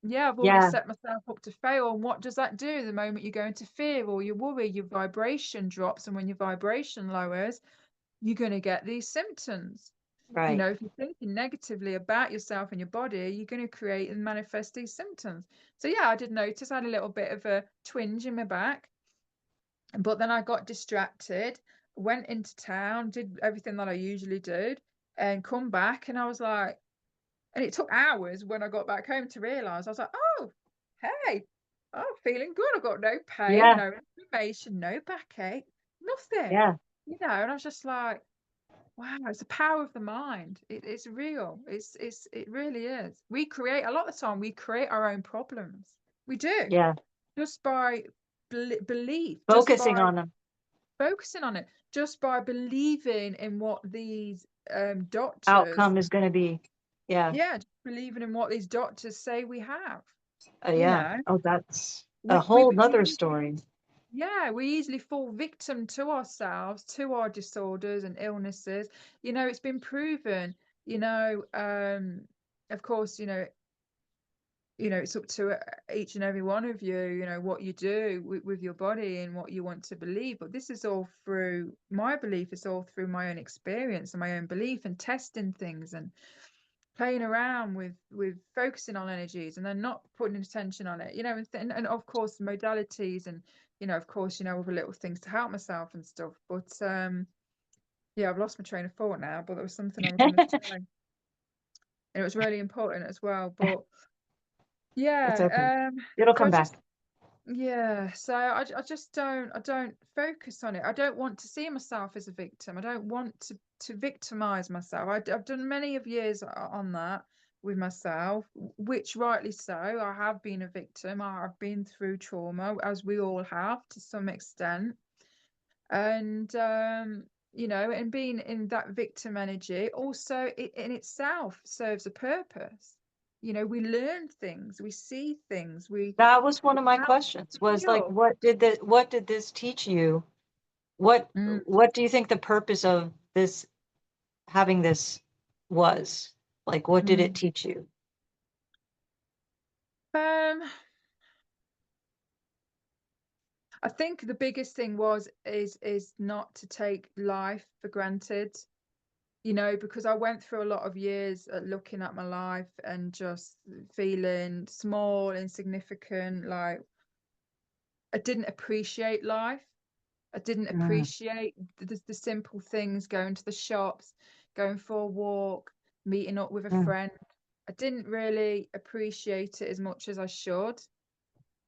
yeah, I've already Yeah. set myself up to fail. And what does that do? The moment you go into fear or you worry, your vibration drops. And when your vibration lowers, you're going to get these symptoms. Right. If you're thinking negatively about yourself and your body, you're going to create and manifest these symptoms. So yeah, I did notice I had a little bit of a twinge in my back, but then I got distracted, went into town, did everything that I usually did, and come back, and I was like, and it took hours when I got back home to realize. I was like, oh, hey, I'm feeling good. I've got no pain, Yeah. no inflammation, no backache, nothing. Yeah. And I was just like, wow, it's the power of the mind. It's real. It really is. A lot of the time we create our own problems. We do Yeah. just by belief, just Focusing by on them. focusing on it, just by believing in what these doctors, Outcome is going to be. Yeah. yeah, just believing in what these doctors say we have. You Yeah. know, Oh, that's a we whole nother story. yeah, we easily fall victim to ourselves, to our disorders and illnesses. It's been proven, of course, it's up to each and every one of you, what you do with your body and what you want to believe. But this is all through my belief, it's all through my own experience and my own belief and testing things and playing around with focusing on energies and then not putting attention on it, and of course modalities and of course other little things to help myself and stuff. But yeah, I've lost my train of thought now, but there was something I was going to say. and it was really important as well. But It's okay. yeah, It'll so come back. I just don't focus on it. I don't want to see myself as a victim. I don't want to victimize myself. I've done many of years on that with myself, which rightly so. I have been a victim. I've been through trauma, as we all have to some extent. And and being in that victim energy also in itself serves a purpose. We learn things, we see things, we That was one of my how questions, to was like, feel. what did this teach you? Mm. What do you think the purpose of this, having this, was? Like, what did it Mm. teach you? Um, I think the biggest thing is not to take life for granted, because I went through a lot of years looking at my life and just feeling small, insignificant, like I didn't appreciate life. I didn't Mm, appreciate the simple things, going to the shops, going for a walk, meeting up with a mm, friend. I didn't really appreciate it as much as I should.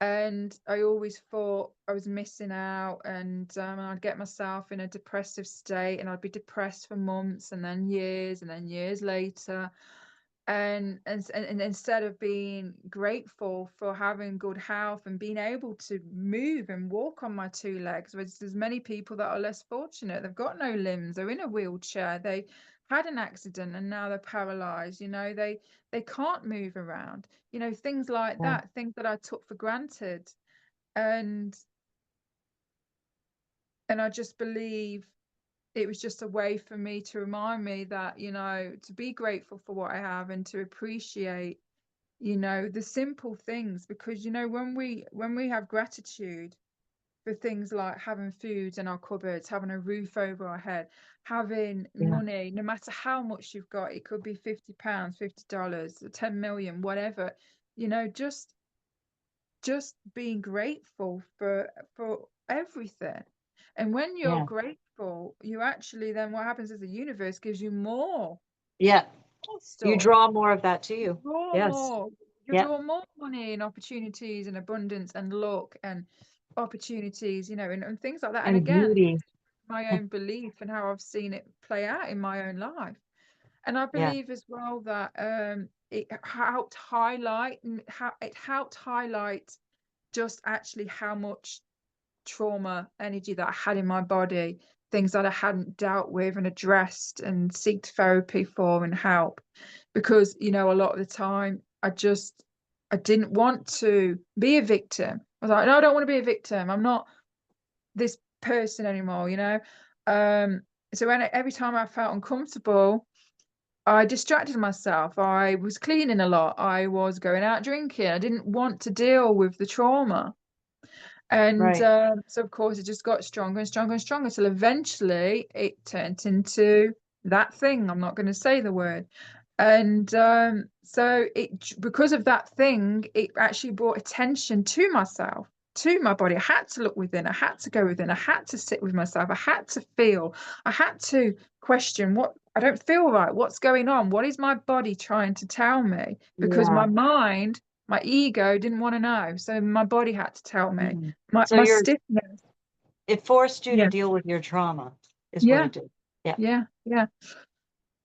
And I always thought I was missing out, and I'd get myself in a depressive state, and I'd be depressed for months and then years later. And instead of being grateful for having good health and being able to move and walk on my two legs, there's many people that are less fortunate. They've got no limbs, they're in a wheelchair, they had an accident and now they're paralyzed. They can't move around, things like yeah, that, things that I took for granted. And and I just believe it was just a way for me to remind me that, to be grateful for what I have and to appreciate, the simple things. Because when we have gratitude for things like having food in our cupboards, having a roof over our head, having yeah, money, no matter how much you've got, it could be £50, $50, 10 million, whatever, just being grateful for everything. And when you're yeah, grateful, you actually, then what happens is the universe gives you more yeah. You stuff. draw more of that to you. Draw Yes. more. You Yeah. draw more money and opportunities and abundance and luck and opportunities, and things like that. And And again, beauty. my own belief and how I've seen it play out in my own life. And I Yeah. believe as well that it helped highlight just actually how much trauma energy that I had in my body, things that I hadn't dealt with and addressed and seeked therapy for and help. Because, a lot of the time I didn't want to be a victim. I was like, no, I don't want to be a victim. I'm not this person anymore. So every time I felt uncomfortable, I distracted myself. I was cleaning a lot. I was going out drinking. I didn't want to deal with the trauma. And Right. so, of course, it just got stronger and stronger and stronger till eventually it turned into that thing. I'm not going to say the word. And so because of that thing, it actually brought attention to myself, to my body. I had to look within. I had to go within. I had to sit with myself. I had to feel. I had to question what I don't feel right. What's going on? What is my body trying to tell me? Because Yeah. my mind, my ego didn't want to know. So my body had to tell me. Mhm. My So my stiffness. it forced you to Yeah. deal with your trauma, is what Yeah. it did. Yeah. Yeah. Yeah.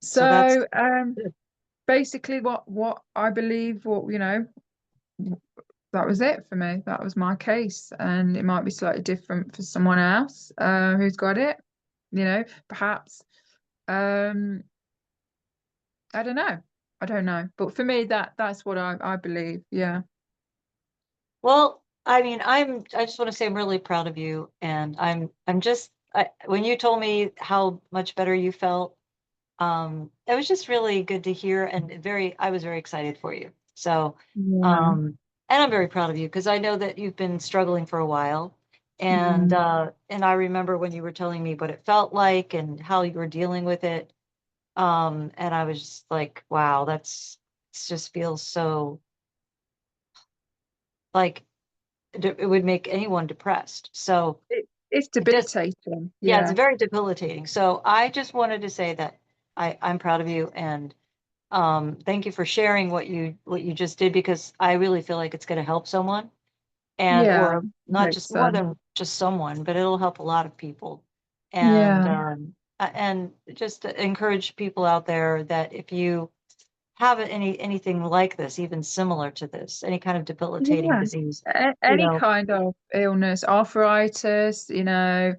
So that's So good. basically what I believe, that was it for me. That was my case. And it might be slightly different for someone else who's got it, perhaps. Um, I don't know. I don't know. But for me, that's what I believe. Yeah. Well, I mean, I just want to say I'm really proud of you. And I'm just, when you told me how much better you felt, it was just really good to hear, and I was very excited for you. So, Yeah. and I'm very proud of you because I know that you've been struggling for a while. Mm. And I remember when you were telling me what it felt like and how you were dealing with it. And I was just like, wow, it just feels so like it would make anyone depressed. So It's it just, debilitating. yeah, it's Yeah. very debilitating. So I just wanted to say that I'm proud of you, and Thank you for sharing what you just did, because I really feel like it's going to help someone, and Yeah, or I not hope just more so. than just someone, but it'll help a lot of people. And Yeah. and just to encourage people out there that if you have anything like this, even similar to this, any kind of debilitating Yeah. disease, you Any know, kind of illness, arthritis, that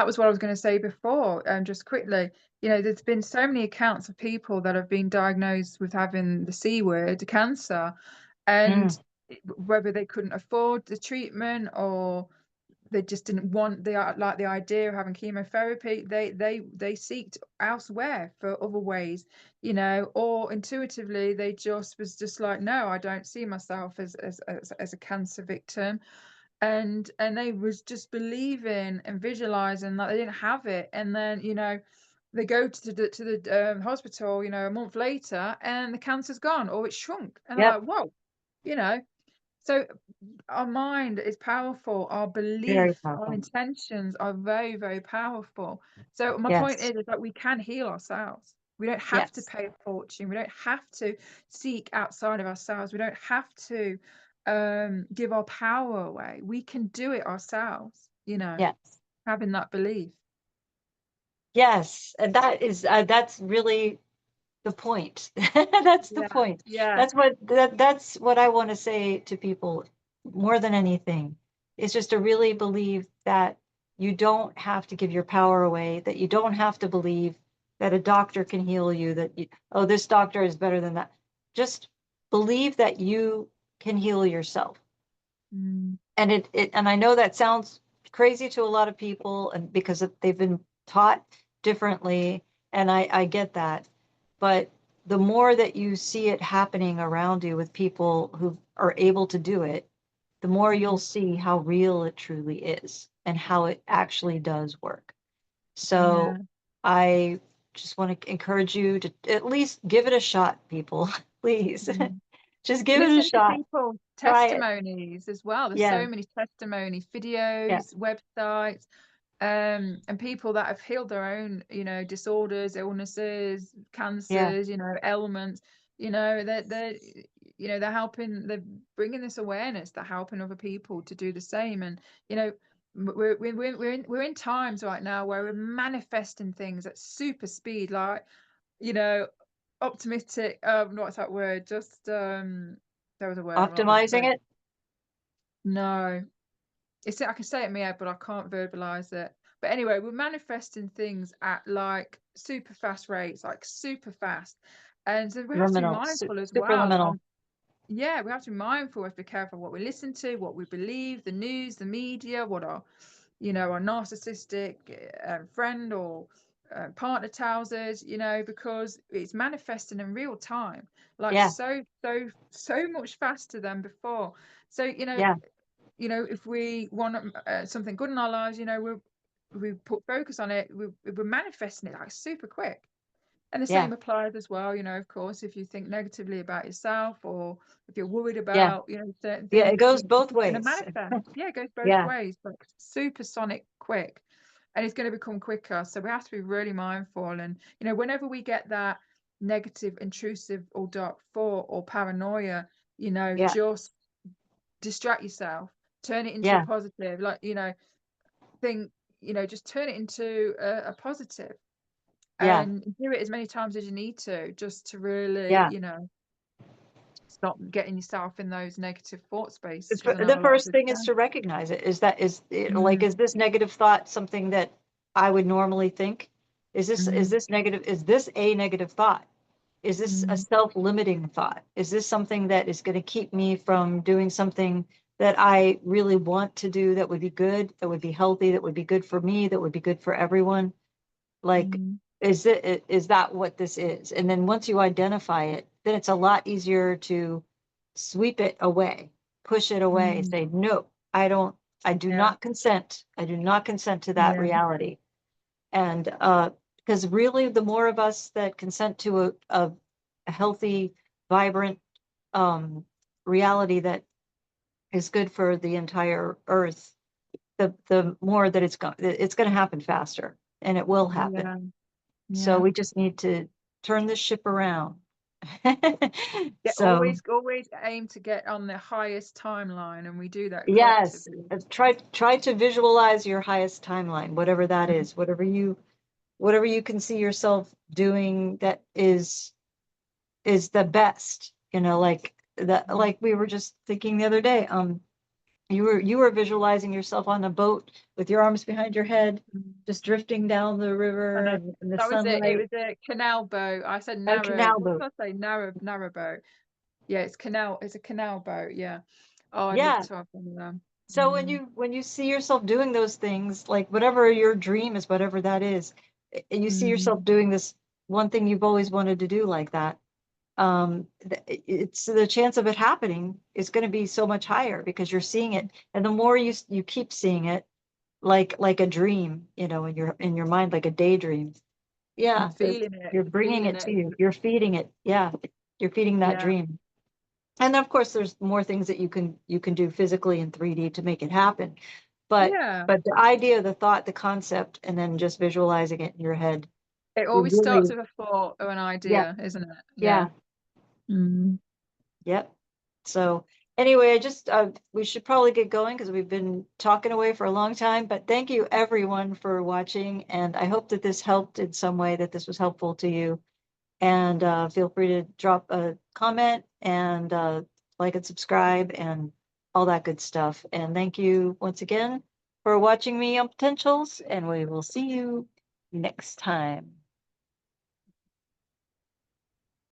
was what I was going to say before. Just quickly, there's been so many accounts of people that have been diagnosed with having the C word, cancer, mm, and whether they couldn't afford the treatment or they just didn't want like the idea of having chemotherapy, they seeked elsewhere for other ways, or intuitively they just was just like, no, I don't see myself as a cancer victim, and they was just believing and visualizing that they didn't have it, and then they go to the hospital, a month later, and the cancer's gone or it's shrunk, and they're yep, like, whoa, you know so our mind is powerful, our very belief, our powerful. intentions are very, very powerful. So my point Yes, is that we can heal ourselves. We don't have to yes, pay a fortune. We don't have to seek outside of ourselves. We don't have to give our power away. We can do it ourselves, yes. having that belief. Yes, and that's really the point. That's the Yeah, point. yeah. That's what I want to say to people more than anything. Is just to really believe that you don't have to give your power away, that you don't have to believe that a doctor can heal you, that oh, this doctor is better than that. Just believe that you can heal yourself. Mm, And and I know that sounds crazy to a lot of people, and because they've been taught differently, and I get that. But the more that you see it happening around you with people who are able to do it, the more you'll mm, see how real it truly is and how it actually does work. yeah. So I just want to encourage you to at least give it a shot, people. Please. Mm. Just give it a Listen to shot. people's Try it. testimonies as well. There's Yeah. so many testimony Yeah. videos, websites, and people that have healed their own, disorders, illnesses, Yeah. cancers, ailments. They're helping. They're bringing this awareness. They're helping other people to do the same. And we're in times right now where we're manifesting things at super speed, like you know optimistic, what's that word, just there was a word, I'm not going to Optimizing say it. it. No, I can say it in my head, but I can't verbalize it. But anyway, we're manifesting things at like super fast rates, like super fast, and so we have to be Liminal. mindful as well. Superliminal. Yeah, we have to be mindful, we have to be careful what we listen to, what we believe, the news, the media, what our narcissistic friend or partner tells us, because it's manifesting in real time, like Yeah. so much faster than before. So, Yeah. if we want something good in our lives, we put focus on it, we're manifesting it like super quick. And the Yeah. same applies as well, of course, if you think negatively about yourself or if you're worried Yeah. about, certain Yeah. It things, goes it's both just going to ways. manifest. Yeah, it goes both Yeah. ways, like supersonic quick. And it's going to become quicker. So we have to be really mindful. And, whenever we get that negative, intrusive, or dark thought or paranoia, Yeah. just distract yourself, turn it into a Yeah. positive, like, think, just turn it into a positive Yeah. and do it as many times as you need to, just to really, Yeah. stop getting yourself in those negative thought spaces, because I The know a lot of first people thing is can. to recognize it. Is that is it, like, Mm, is this negative thought something that I would normally think? Is mm, this negative? Is this a negative thought? Is this a mm, self-limiting thought? Is this something that is going to keep me from doing something that I really want to do, that would be good, that would be healthy, that would be good for me, that would be good for everyone? Like, mm, is that what this is? And then once you identify it, then it's a lot easier to sweep it away, push it away, mm. say, no, I don't, I do Yeah, not consent. I do not consent to that yeah, reality. And because really, the more of us that consent to a healthy, vibrant reality that is good for the entire earth, the more that it's going to happen faster, and it will happen. yeah, So yeah. we just need to turn this ship around. Yeah, So always aim to get on the highest timeline, and we do that yes, collectively. try to visualize your highest timeline, whatever that Mhm. is, whatever you can see yourself doing that is the best, like that, like we were just thinking the other day. You were visualizing yourself on a boat with your arms behind your head, Mhm. just drifting down the river And and the that was it. It sunlight. was a canal boat. I said A narrow. canal What boat. did I say? Narrow boat. Yeah, it's canal. It's a canal boat. Yeah. Oh, I'd love Yeah. to have one of them. So Mm. when you see yourself doing those things, like whatever your dream is, whatever that is, and you see Mm. yourself doing this one thing you've always wanted to do like that, it's the chance of it happening is going to be so much higher because you're seeing it, and the more you keep seeing it, like a dream, in your mind, like a daydream. And Yeah, feeling it. you're bringing Feeling it to it. you. You're feeding it. Yeah, you're feeding that Yeah. dream. And of course, there's more things that you can do physically in 3D to make it happen. But Yeah. but the idea, the thought, the concept, and then just visualizing it in your head It would always starts really, with a thought or an yeah, idea, isn't it? Yeah. yeah, Mm. yep. So anyway, we should probably get going because we've been talking away for a long time. But thank you everyone for watching, and I hope that this helped in some way, that this was helpful to you. And feel free to drop a comment and like and subscribe and all that good stuff. And thank you once again for watching me on Potentials, and we will see you next time.